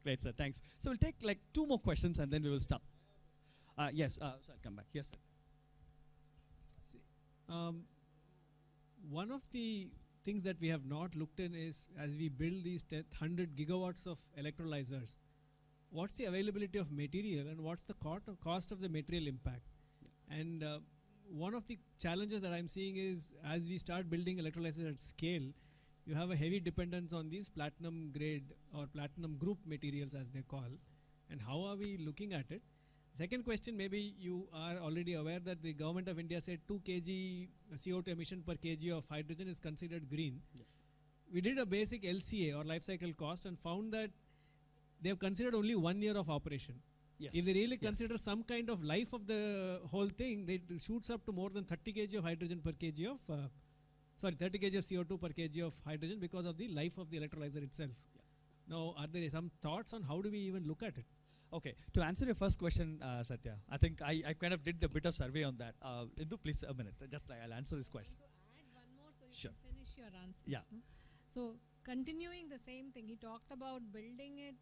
Great, sir. Thanks. So we'll take like 2 more questions and then we will stop. Yes. So I'll come back. Yes, sir. One of the things that we have not looked in is, as we build these 100 gigawatts of electrolyzers, what's the availability of material and what's the cost of the material impact? And one of the challenges that I'm seeing is, as we start building electrolyzers at scale, you have a heavy dependence on these platinum grade or platinum group materials, as they call. And how are we looking at it? Second question, maybe you are already aware that the government of India said 2 kg CO2 emission per kg of hydrogen is considered green. Yeah. We did a basic LCA or life cycle cost and found that they have considered only 1 year of operation. Yes. If they really Yes. consider some kind of life of the whole thing, they shoots up to more than 30 kg of hydrogen per kg of, 30 kg of CO2 per kg of hydrogen because of the life of the electrolyzer itself. Yeah. Now, are there some thoughts on how do we even look at it? Okay, to answer your first question, Satya, I think I kind of did a bit of survey on that. Indu, please a minute. Just I'll answer this question. To add one more so you Sure. can finish your answers. Yeah. No? So continuing the same thing, he talked about building it,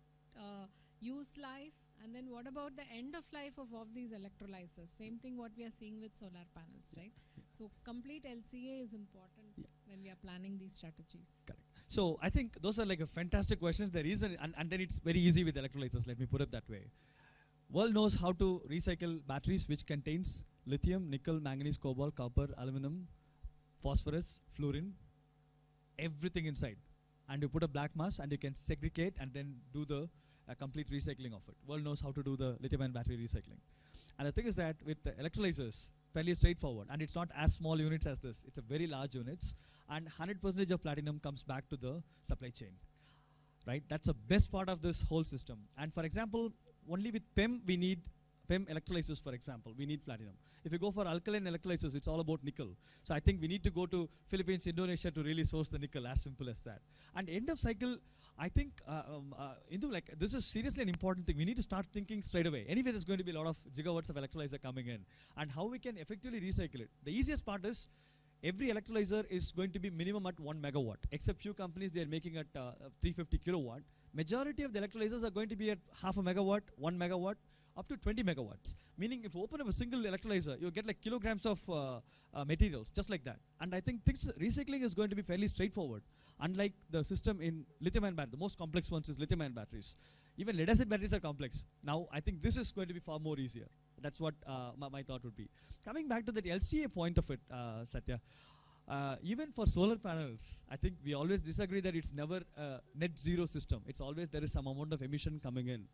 use life, and then what about the end of life of all these electrolyzers? Same thing what we are seeing with solar panels, right? So complete LCA is important when we are planning these strategies. Correct. So I think those are like a fantastic questions. The reason, and then it's very easy with electrolyzers. Let me put it that way. World knows how to recycle batteries, which contains lithium, nickel, manganese, cobalt, copper, aluminum, phosphorus, fluorine, everything inside. And you put a black mass, and you can segregate and then do the complete recycling of it. World knows how to do the lithium-ion battery recycling. And the thing is that with the electrolyzers, fairly straightforward, and it's not as small units as this. It's a very large units, and 100% of platinum comes back to the supply chain, right? That's the best part of this whole system. And for example, only with PEM we need PEM electrolyzers, for example, we need platinum. If you go for alkaline electrolyzers, it's all about nickel. So I think we need to go to Philippines, Indonesia to really source the nickel, as simple as that. And end of cycle, I think, this is seriously an important thing. We need to start thinking straight away. Anyway, there's going to be a lot of gigawatts of electrolyzer coming in, and how we can effectively recycle it. The easiest part is every electrolyzer is going to be minimum at 1 megawatt, except few companies, they are making at 350 kilowatt. Majority of the electrolyzers are going to be at half a megawatt, 1 megawatt, up to 20 megawatts. Meaning if you open up a single electrolyzer, you get like kilograms of materials, just like that. And I think recycling is going to be fairly straightforward. Unlike the system in lithium-ion battery, the most complex ones is lithium-ion batteries. Even lead-acid batteries are complex. Now, I think this is going to be far more easier. That's what my thought would be. Coming back to the LCA point of it, Satya, even for solar panels, I think we always disagree that it's never a net zero system. It's always there is some amount of emission coming in.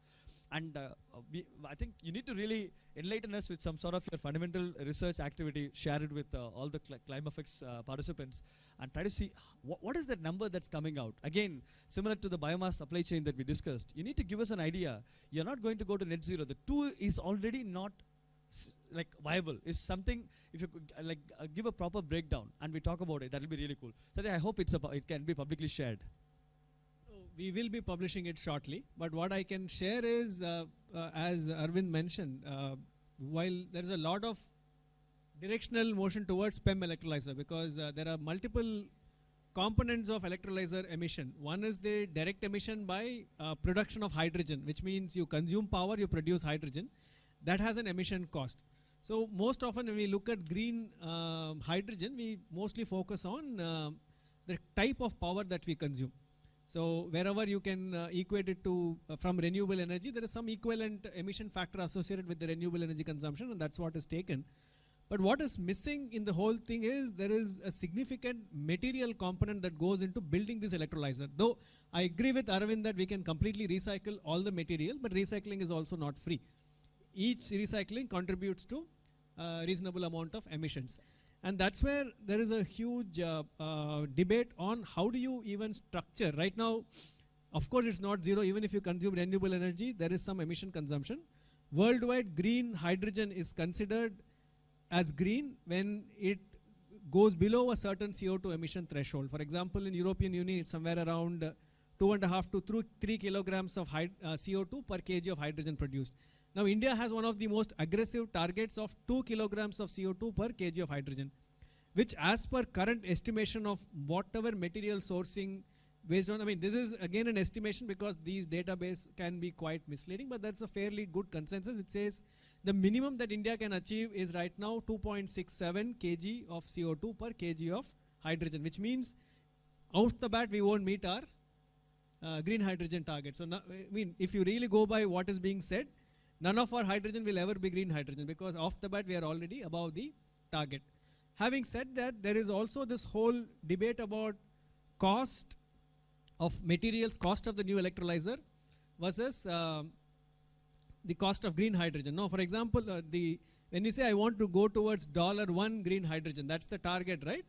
And I think you need to really enlighten us with some sort of your fundamental research activity, share it with all the CLIMAFIX participants, and try to see what is that number that's coming out. Again, similar to the biomass supply chain that we discussed, you need to give us an idea. You're not going to go to net zero. The 2 is already not viable. Is something, if you could give a proper breakdown and we talk about it, that will be really cool. So I hope it can be publicly shared. We will be publishing it shortly, but what I can share is, as Arvind mentioned, while there is a lot of directional motion towards PEM electrolyzer, because there are multiple components of electrolyzer emission. One is the direct emission by production of hydrogen, which means you consume power, you produce hydrogen. That has an emission cost. So most often when we look at green hydrogen, we mostly focus on the type of power that we consume. So wherever you can equate it to from renewable energy, there is some equivalent emission factor associated with the renewable energy consumption, and that's what is taken. But what is missing in the whole thing is there is a significant material component that goes into building this electrolyzer. Though I agree with Arvind that we can completely recycle all the material, but recycling is also not free. Each recycling contributes to a reasonable amount of emissions. And that's where there is a huge debate on how do you even structure. Right now, of course, it's not zero. Even if you consume renewable energy, there is some emission consumption. Worldwide, green hydrogen is considered as green when it goes below a certain CO2 emission threshold. For example, in European Union, it's somewhere around 2.5 to 3 kilograms of CO2 per kg of hydrogen produced. Now, India has one of the most aggressive targets of 2 kilograms of CO2 per kg of hydrogen, which as per current estimation of whatever material sourcing based on, this is again an estimation because these database can be quite misleading, but that's a fairly good consensus which says the minimum that India can achieve is right now 2.67 kg of CO2 per kg of hydrogen, which means out the bat we won't meet our green hydrogen target. So, if you really go by what is being said, none of our hydrogen will ever be green hydrogen because off the bat we are already above the target. Having said that, there is also this whole debate about cost of materials, cost of the new electrolyzer versus the cost of green hydrogen. Now, for example, when we say I want to go towards $1 green hydrogen, that's the target, right?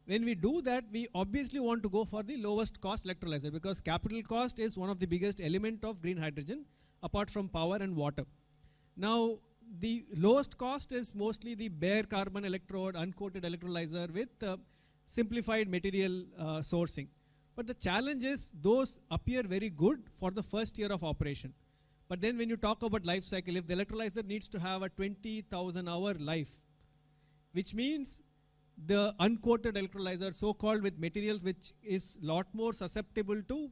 When we do that, we obviously want to go for the lowest cost electrolyzer because capital cost is one of the biggest element of green hydrogen apart from power and water. Now, the lowest cost is mostly the bare carbon electrode, uncoated electrolyzer with simplified material sourcing. But the challenge is those appear very good for the first year of operation. But then when you talk about life cycle, if the electrolyzer needs to have a 20,000 hour life, which means the uncoated electrolyzer, so-called with materials which is lot more susceptible to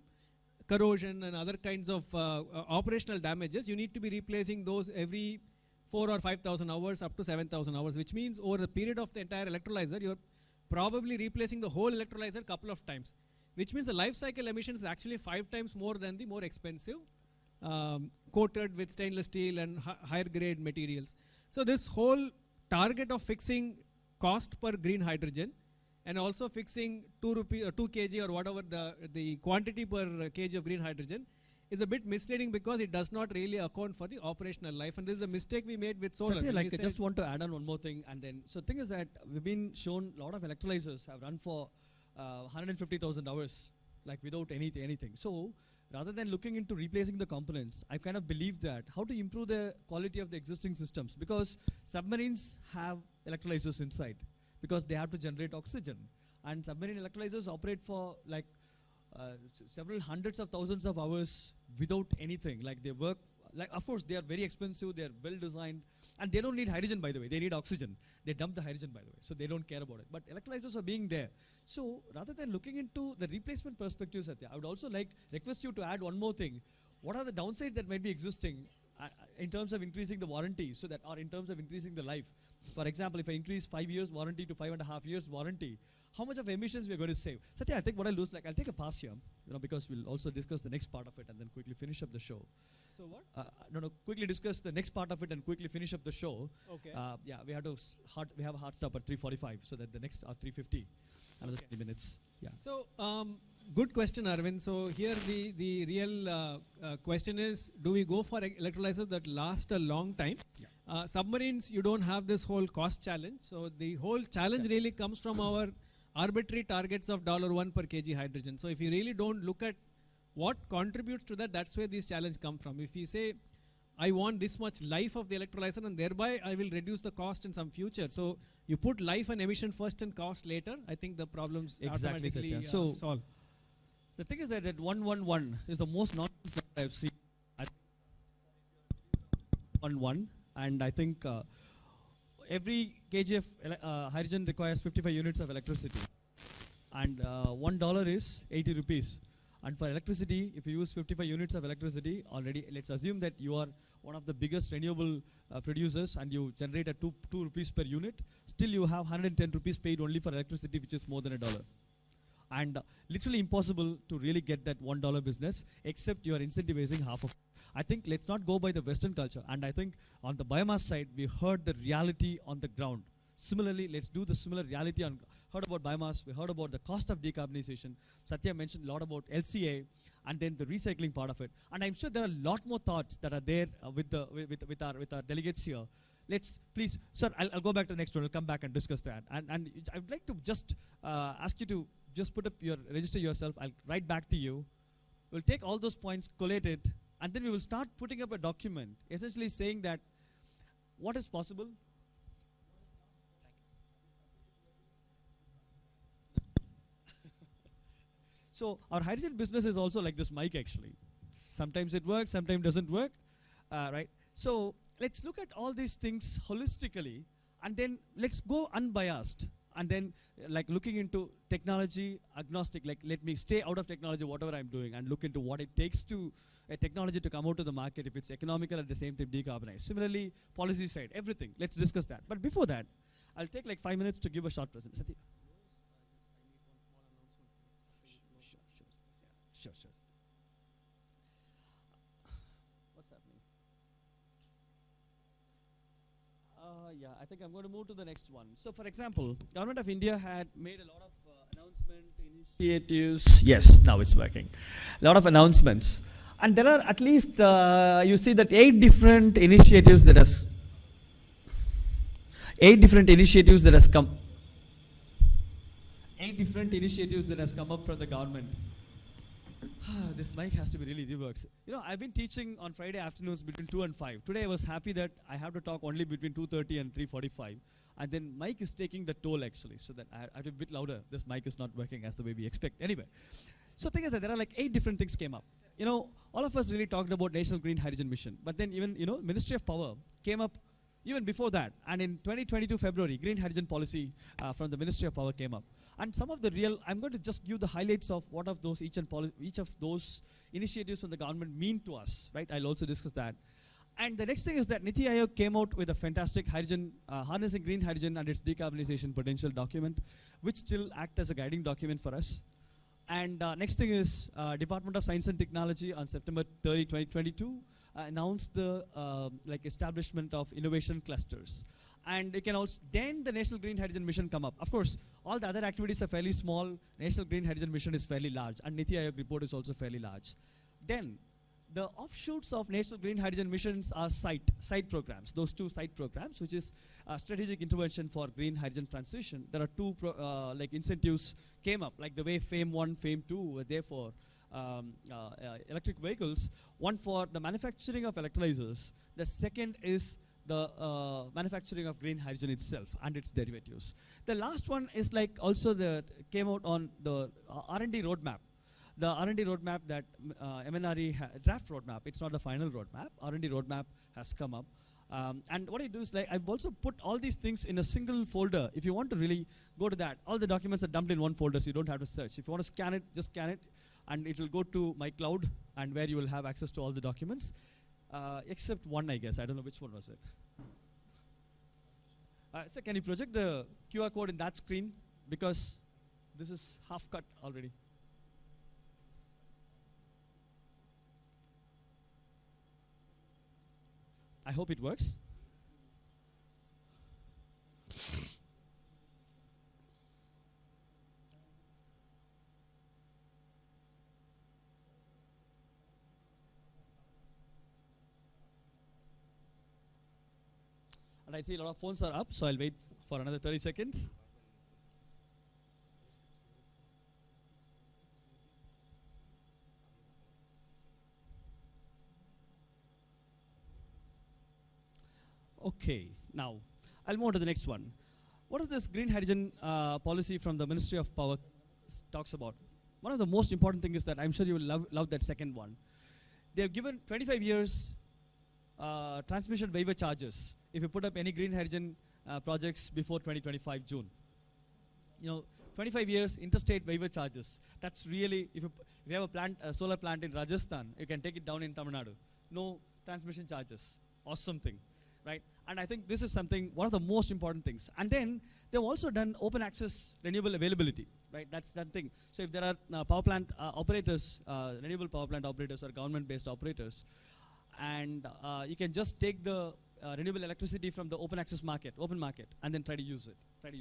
corrosion and other kinds of operational damages, you need to be replacing those every 4,000 or 5,000 hours up to 7,000 hours, which means over the period of the entire electrolyzer, you're probably replacing the whole electrolyzer a couple of times, which means the life cycle emissions is actually 5 times more than the more expensive coated with stainless steel and higher grade materials. So this whole target of fixing cost per green hydrogen and also fixing 2 kg or whatever the quantity per kg of green hydrogen is a bit misleading because it does not really account for the operational life. And this is a mistake we made with solar. Satya, We like I said- just want to add on one more thing, and then so thing is that we've been shown a lot of electrolyzers have run for 150,000 hours, like without anything. So rather than looking into replacing the components, I kind of believe that how to improve the quality of the existing systems, because submarines have electrolyzers inside because they have to generate oxygen, and submarine electrolyzers operate for like several hundreds of thousands of hours without anything. Like they work, like of course they are very expensive, they are well designed, and they don't need hydrogen, by the way, they need oxygen. They dump the hydrogen, by the way, so they don't care about it. But electrolyzers are being there. So rather than looking into the replacement perspective, Satya, I would also like request you to add one more thing. What are the downsides that might be existing in terms of increasing the warranty, so that, or in terms of increasing the life? For example, if I increase 5 years warranty to 5.5 years warranty, how much of emissions we are going to save? Satya, I think what I'll do is, like, I'll take a pass here, because we'll also discuss the next part of it and then quickly finish up the show. So what? No, quickly discuss the next part of it and quickly finish up the show. Okay. Yeah, we have a hard stop at 3:45, so that the next 3:50, another 20 minutes. Yeah. So, good question, Arvind. So here the real question is, do we go for electrolyzers that last a long time? Yeah. Submarines, you don't have this whole cost challenge. So the whole challenge really comes from our arbitrary targets of $1 per kg hydrogen. So if you really don't look at what contributes to that, that's where these challenges come from. If we say, I want this much life of the electrolyzer and thereby I will reduce the cost in some future. So you put life and emission first and cost later, I think the problems Exactly, automatically Satya. So solve. the thing is that 111 is the most nonsense that I've seen. 111, and I think every kg of hydrogen requires 55 units of electricity, and $1 is 80 rupees. And for electricity, if you use 55 units of electricity already, let's assume that you are one of the biggest renewable producers and you generate at 2 rupees per unit, still you have 110 rupees paid only for electricity, which is more than $1. And literally impossible to really get that $1 business, except you are incentivizing half of it. I think let's not go by the Western culture. And I think on the biomass side, we heard the reality on the ground. Similarly, let's do the similar reality on, heard about biomass, we heard about the cost of decarbonization. Satya mentioned a lot about LCA and then the recycling part of it. And I'm sure there are a lot more thoughts that are there with our delegates here. Let's please, sir, I'll go back to the next one. I'll come back and discuss that. And I would like to just ask you to just register yourself. I'll write back to you. We'll take all those points, collate it, and then we will start putting up a document, essentially saying that what is possible. So our hydrogen business is also like this mic, actually. Sometimes it works, sometimes doesn't work, right? So let's look at all these things holistically, and then let's go unbiased. And then like looking into technology agnostic, like let me stay out of technology, whatever I'm doing, and look into what it takes to a technology to come out to the market, if it's economical, at the same time decarbonize. Similarly, policy side, everything. Let's discuss that. But before that, I'll take like 5 minutes to give a short presentation. Sure. What's happening? Yeah, I think I'm going to move to the next one. So, for example, Government of India had made a lot of announcement initiatives. Yes, now it's working. A lot of announcements, and there are at least you see that 8 different initiatives that has come. 8 different initiatives that has come up from the government. This mic has to be really reworked. I've been teaching on Friday afternoons between 2 and 5. Today I was happy that I have to talk only between 2:30 and 3:45. And then mic is taking the toll, actually, so that I have to be a bit louder. This mic is not working as the way we expect. Anyway, so the thing is that there are like 8 different things came up. All of us really talked about National Green Hydrogen Mission. But then even, Ministry of Power came up even before that. And in 2022 February, Green Hydrogen Policy from the Ministry of Power came up. And some of the I'm going to just give the highlights of what of those each of those initiatives from the government mean to us, right? I'll also discuss that. And the next thing is that NITI Aayog came out with a fantastic hydrogen, harnessing green hydrogen and its decarbonization potential document, which still act as a guiding document for us. And next thing is Department of Science and Technology on September 30, 2022, announced the establishment of innovation clusters. And you can also, then the National Green Hydrogen Mission come up. Of course, all the other activities are fairly small. National Green Hydrogen Mission is fairly large, and NITI Aayog report is also fairly large. Then The offshoots of National Green Hydrogen Missions are site programs. Those two site programs, which is strategic intervention for green hydrogen transition. There are two like incentives came up, like the way FAME 1, FAME 2 were there for electric vehicles. One for the manufacturing of electrolyzers. The second is the manufacturing of green hydrogen itself and its derivatives. The last one is like also came out on the R&D roadmap. The R&D roadmap that MNRE draft roadmap, it's not the final roadmap. R&D roadmap has come up. And what I do is like I've also put all these things in a single folder. If you want to really go to that, all the documents are dumped in one folder, so you don't have to search. If you want to scan it, just scan it, and it will go to my cloud, and where you will have access to all the documents, except one, I guess. I don't know which one was it. So can you project the QR code in that screen? Because this is half cut already. I hope it works. And I see a lot of phones are up, so I'll wait for another 30 seconds. Okay, now I'll move on to the next one. What is this green hydrogen policy from the Ministry of Power talks about? One of the most important things is that I'm sure you will love that second one. They have given 25 years transmission waiver charges if you put up any green hydrogen projects before 2025 June. You know, 25 years interstate waiver charges. That's really, if you have a plant, a solar plant in Rajasthan, you can take it down in Tamil Nadu. No transmission charges. Awesome thing. Right? And I think this is something, one of the most important things. And then they've also done open access renewable availability, right? That's that thing. So if there are power plant operators, renewable power plant operators or government-based operators, and you can just take the renewable electricity from the open access market, open market, and then try to use it, right?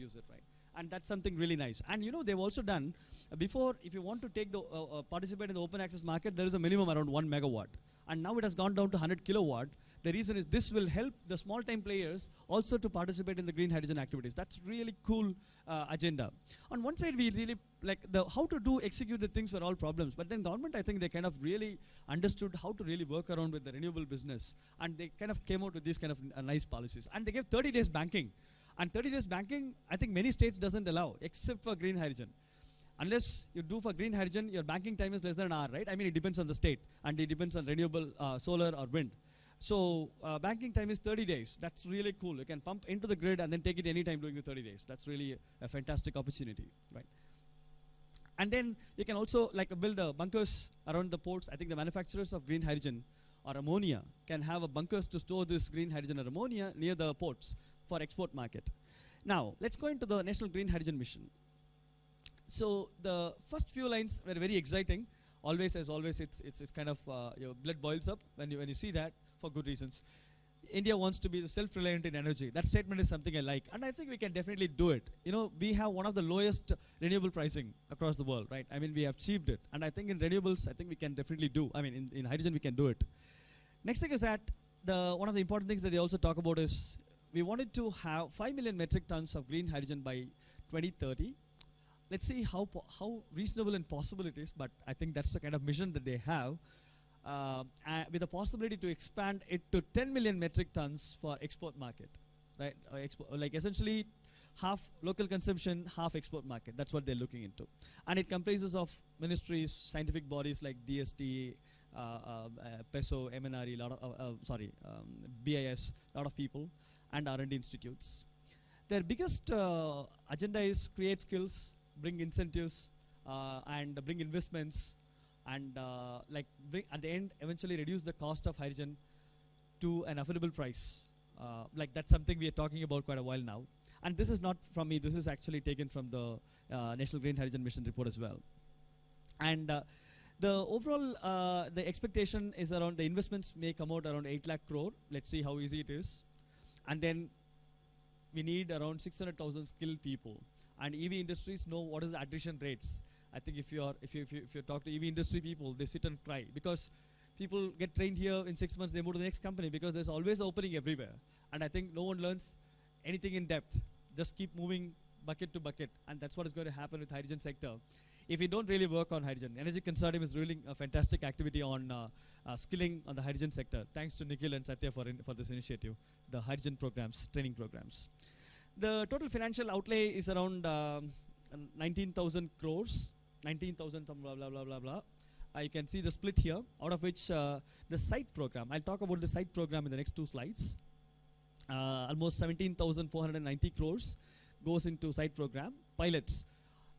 And that's something really nice. And you know, they've also done, before, if you want to take the, participate in the open access market, there is a minimum around 1 megawatt. And now it has gone down to 100 kilowatt. The reason is this will help the small time players also to participate in the green hydrogen activities. That's really cool agenda. On one side, we really like how to execute the things were all problems. But then government, I think they kind of really understood how to really work around with the renewable business. And they kind of came out with these kind of nice policies. And they gave 30 days banking. And 30 days banking, I think many states doesn't allow, except for green hydrogen. Unless you do for green hydrogen, your banking time is less than an hour, right? I mean, it depends on the state. And it depends on renewable solar or wind. So banking time is 30 days. That's really cool. You can pump into the grid and then take it anytime during the 30 days. That's really a fantastic opportunity, right? And then you can also like build bunkers around the ports. I think the manufacturers of green hydrogen or ammonia can have a bunkers to store this green hydrogen or ammonia near the ports for export market. Now, let's go into the National Green Hydrogen Mission. So the first few lines were very exciting. Always, as always, it's kind of your blood boils up when you see that, for good reasons. India wants to be self-reliant in energy. That statement is something I like, and I think we can definitely do it. You know, we have one of the lowest renewable pricing across the world, right? I mean, we have achieved it, and I think in renewables, I think we can definitely do. I mean, in hydrogen, we can do it. Next thing is that one of the important things that they also talk about is we wanted to have 5 million metric tons of green hydrogen by 2030. Let's see how reasonable and possible it is, but I think that's the kind of mission that they have, with the possibility to expand it to 10 million metric tons for export market, right? Like essentially half local consumption, half export market. That's what they're looking into. And it comprises of ministries, scientific bodies like DST, PESO, MNRE, BIS, a lot of people, and R&D institutes. Their biggest agenda is create skills, bring incentives, and bring investments, and at the end eventually reduce the cost of hydrogen to an affordable price. Like that's something we are talking about quite a while now. And this is not from me, this is actually taken from the National Green Hydrogen Mission report as well. And the overall, the expectation is around the investments may come out around 8 lakh crore. Let's see how easy it is. And then we need around 600,000 skilled people. And EV industries know what is the attrition rates. I think if you talk to EV industry people, they sit and cry because People get trained here in 6 months, they move to the next company because there's always opening everywhere. And I think no one learns anything in depth. Just keep moving bucket to bucket, and that's what is going to happen with hydrogen sector. If we don't really work on hydrogen, Energy Consortium is really a fantastic activity on skilling on the hydrogen sector. Thanks to Nikhil and Satya for this initiative, the hydrogen programs, training programs. The total financial outlay is around 19,000 crores, 19,000 blah, blah, blah, blah, blah. You can see the split here, out of which the site program, I'll talk about the site program in the next 2 slides. Almost 17,490 crores goes into site program. Pilots,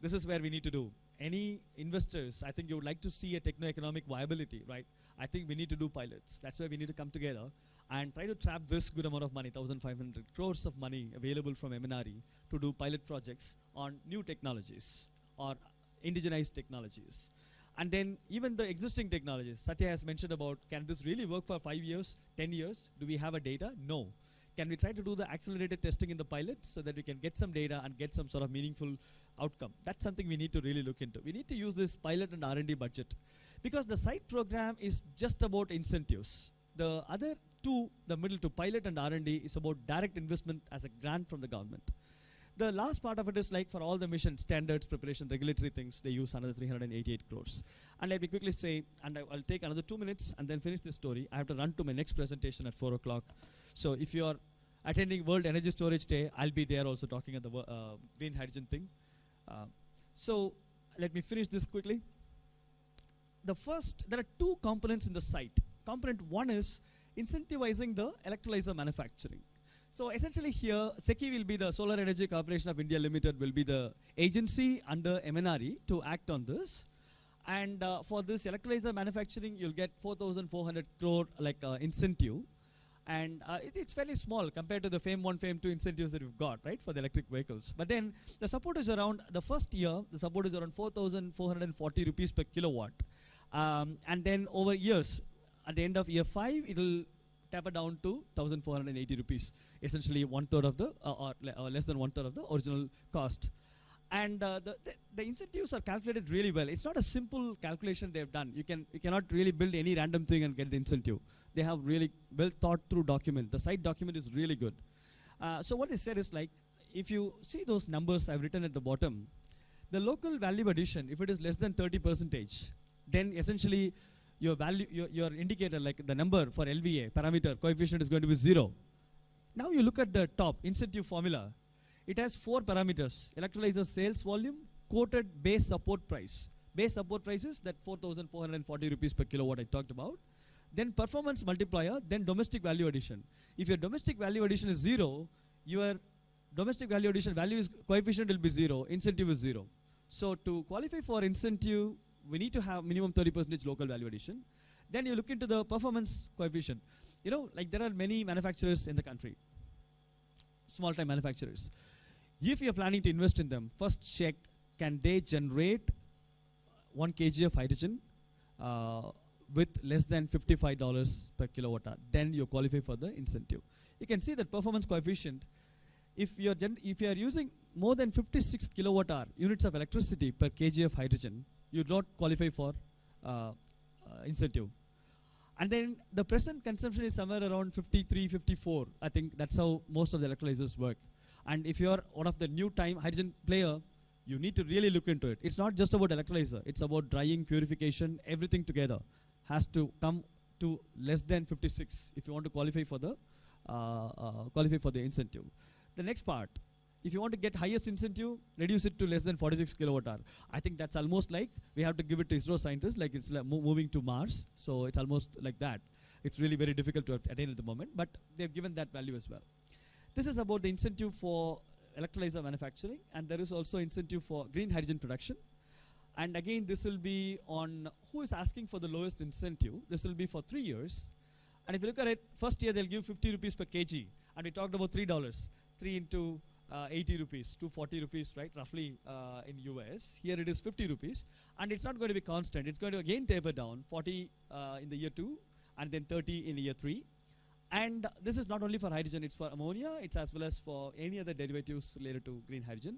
this is where we need to do. Any investors, I think you would like to see a techno-economic viability, right? I think we need to do pilots. That's where we need to come together and try to trap this good amount of money, 1,500 crores of money available from MNRE to do pilot projects on new technologies or indigenized technologies. And then even the existing technologies, Satya has mentioned about, can this really work for 5 years, 10 years? Do we have a data? No. Can we try to do the accelerated testing in the pilot so that we can get some data and get some sort of meaningful outcome? That's something we need to really look into. We need to use this pilot and R&D budget because the site program is just about incentives. The other two, the middle to pilot and R&D, is about direct investment as a grant from the government. The last part of it is like for all the mission standards, preparation, regulatory things, they use another 388 crores. And let me quickly say, and I'll take another 2 minutes and then finish this story. I have to run to my next presentation at 4 o'clock. So if you are attending World Energy Storage Day, I'll be there also talking at the green hydrogen thing. So let me finish this quickly. There are 2 components in the site. Component 1 is incentivizing the electrolyzer manufacturing. So essentially here, SECI will be the Solar Energy Corporation of India Limited will be the agency under MNRE to act on this. And for this electrolyzer manufacturing, you'll get 4,400 crore incentive. And it's fairly small compared to the FAME 1, FAME 2 incentives that we've got, right, for the electric vehicles. But then the support is around, the first year, the support is around 4,440 rupees per kilowatt. And then over years, at the end of year 5, it'll taper down to 1,480 rupees, essentially 1/3 of the, or less than 1/3 of the original cost. And the incentives are calculated really well. It's not a simple calculation they've done. You cannot really build any random thing and get the incentive. They have really well thought through document. The site document is really good. So what they said is like, if you see those numbers I've written at the bottom, the local value addition, if it is less than 30%, then essentially your value, your indicator, like the number for LVA, parameter, coefficient is going to be 0. Now you look at the top incentive formula. It has 4 parameters: electrolyzer sales volume, quoted base support price. Base support price is that 4,440 rupees per kilowatt I talked about. Then performance multiplier, then domestic value addition. If your domestic value addition is 0, your domestic value addition coefficient will be 0, incentive is 0. So to qualify for incentive, we need to have minimum 30% local value addition. Then you look into the performance coefficient. You know, like there are many manufacturers in the country, small time manufacturers. If you're planning to invest in them, first check, can they generate 1 kg of hydrogen with less than $55 per kilowatt hour? Then you qualify for the incentive. You can see that performance coefficient, if you are using more than 56 kilowatt hour units of electricity per kg of hydrogen, you do not qualify for incentive. And then the present consumption is somewhere around 53, 54. I think that's how most of the electrolyzers work. And if you are one of the new time hydrogen player, you need to really look into it. It's not just about electrolyzer. It's about drying, purification, everything together has to come to less than 56 if you want to qualify for the incentive. The next part, if you want to get highest incentive, reduce it to less than 46 kilowatt hour. I think that's almost like we have to give it to ISRO scientists, like it's like moving to Mars. So it's almost like that. It's really very difficult to attain at the moment, but they've given that value as well. This is about the incentive for electrolyzer manufacturing, and there is also incentive for green hydrogen production. And again, this will be on who is asking for the lowest incentive. This will be for 3 years. And if you look at it, first year they'll give 50 rupees per kg. And we talked about $3. 3 into 80 rupees, 240 rupees, right, roughly in US. Here it is 50 rupees. And it's not going to be constant. It's going to again taper down, 40 in the year 2, and then 30 in the year 3. And this is not only for hydrogen, it's for ammonia, it's as well as for any other derivatives related to green hydrogen.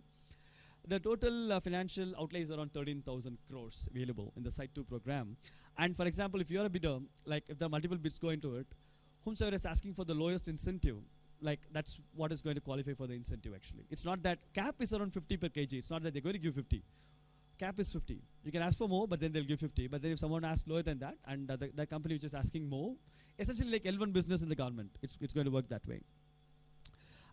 The total financial outlay is around 13,000 crores available in the Site 2 program. And for example, if you're a bidder, like if there are multiple bids go into it, whomsoever is asking for the lowest incentive, like that's what is going to qualify for the incentive actually. It's not that cap is around 50 per kg. It's not that they're going to give 50. Cap is 50. You can ask for more, but then they'll give 50. But then if someone asks lower than that, and the company which is asking more, essentially like L1 business in the government, it's going to work that way.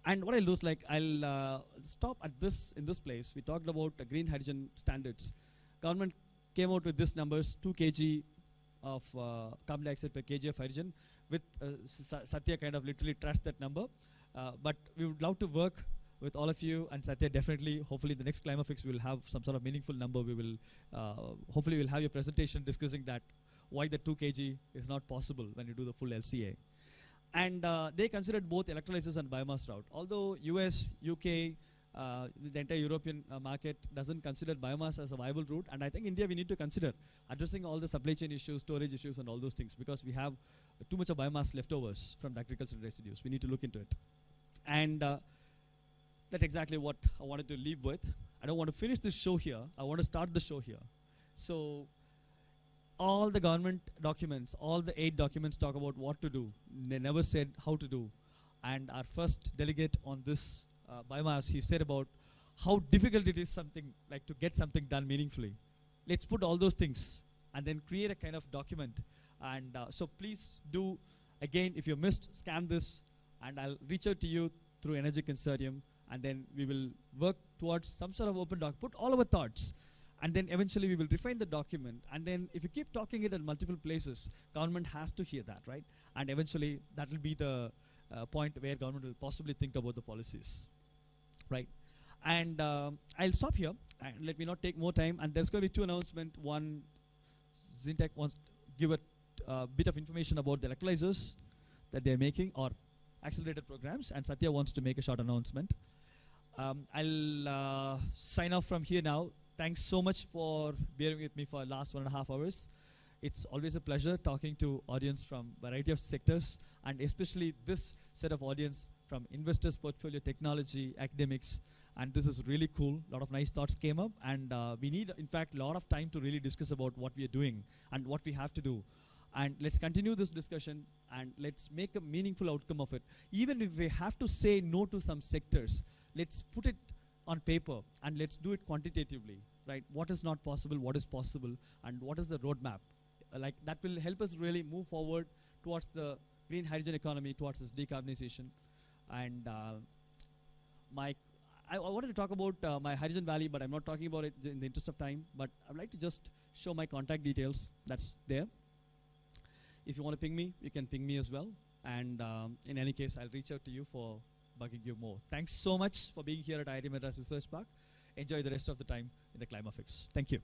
And what I'll do is like I'll stop at this in this place. We talked about green hydrogen standards. Government came out with these numbers: 2 kg of carbon dioxide per kg of hydrogen. With Satya kind of literally trashed that number, but we would love to work with all of you, and Satya definitely, hopefully the next CLIMAFIX we will have some sort of meaningful number. We will, hopefully we'll have your presentation discussing that, why the 2 kg is not possible when you do the full LCA. And they considered both electrolyzers and biomass route. Although US, UK, the entire European market doesn't consider biomass as a viable route, and I think India we need to consider addressing all the supply chain issues, storage issues and all those things, because we have too much of biomass leftovers from the agricultural residues. We need to look into it. And that's exactly what I wanted to leave with. I don't want to finish this show here. I want to start the show here. So all the government documents, all the 8 documents talk about what to do. They never said how to do. And our first delegate on this biomass, he said about how difficult it is something like to get something done meaningfully. Let's put all those things and then create a kind of document. And so please do, again, if you missed, scan this, and I'll reach out to you through Energy Consortium, and then we will work towards some sort of open doc, put all our thoughts, and then eventually we will refine the document. And then if you keep talking it at multiple places, government has to hear that, right? And eventually that will be the point where government will possibly think about the policies, right? And I'll stop here, and let me not take more time. And there's going to be 2 announcements. One, Zintech wants to give a bit of information about the electrolyzers that they're making, or accelerated programs, and Satya wants to make a short announcement. I'll sign off from here now. Thanks so much for bearing with me for the last 1.5 hours. It's always a pleasure talking to audience from variety of sectors, and especially this set of audience from investors, portfolio, technology, academics, and this is really cool. A lot of nice thoughts came up, and we need, in fact, a lot of time to really discuss about what we are doing and what we have to do. And let's continue this discussion, and let's make a meaningful outcome of it. Even if we have to say no to some sectors, let's put it on paper, and let's do it quantitatively, right? What is not possible, what is possible, and what is the roadmap? Like that will help us really move forward towards the green hydrogen economy, towards this decarbonization. And I wanted to talk about my Hydrogen Valley, but I'm not talking about it in the interest of time. But I'd like to just show my contact details. That's there. If you want to ping me, you can ping me as well. And in any case, I'll reach out to you for bugging you more. Thanks so much for being here at IIT-Madras Research Park. Enjoy the rest of the time in the CLIMAFIX. Thank you.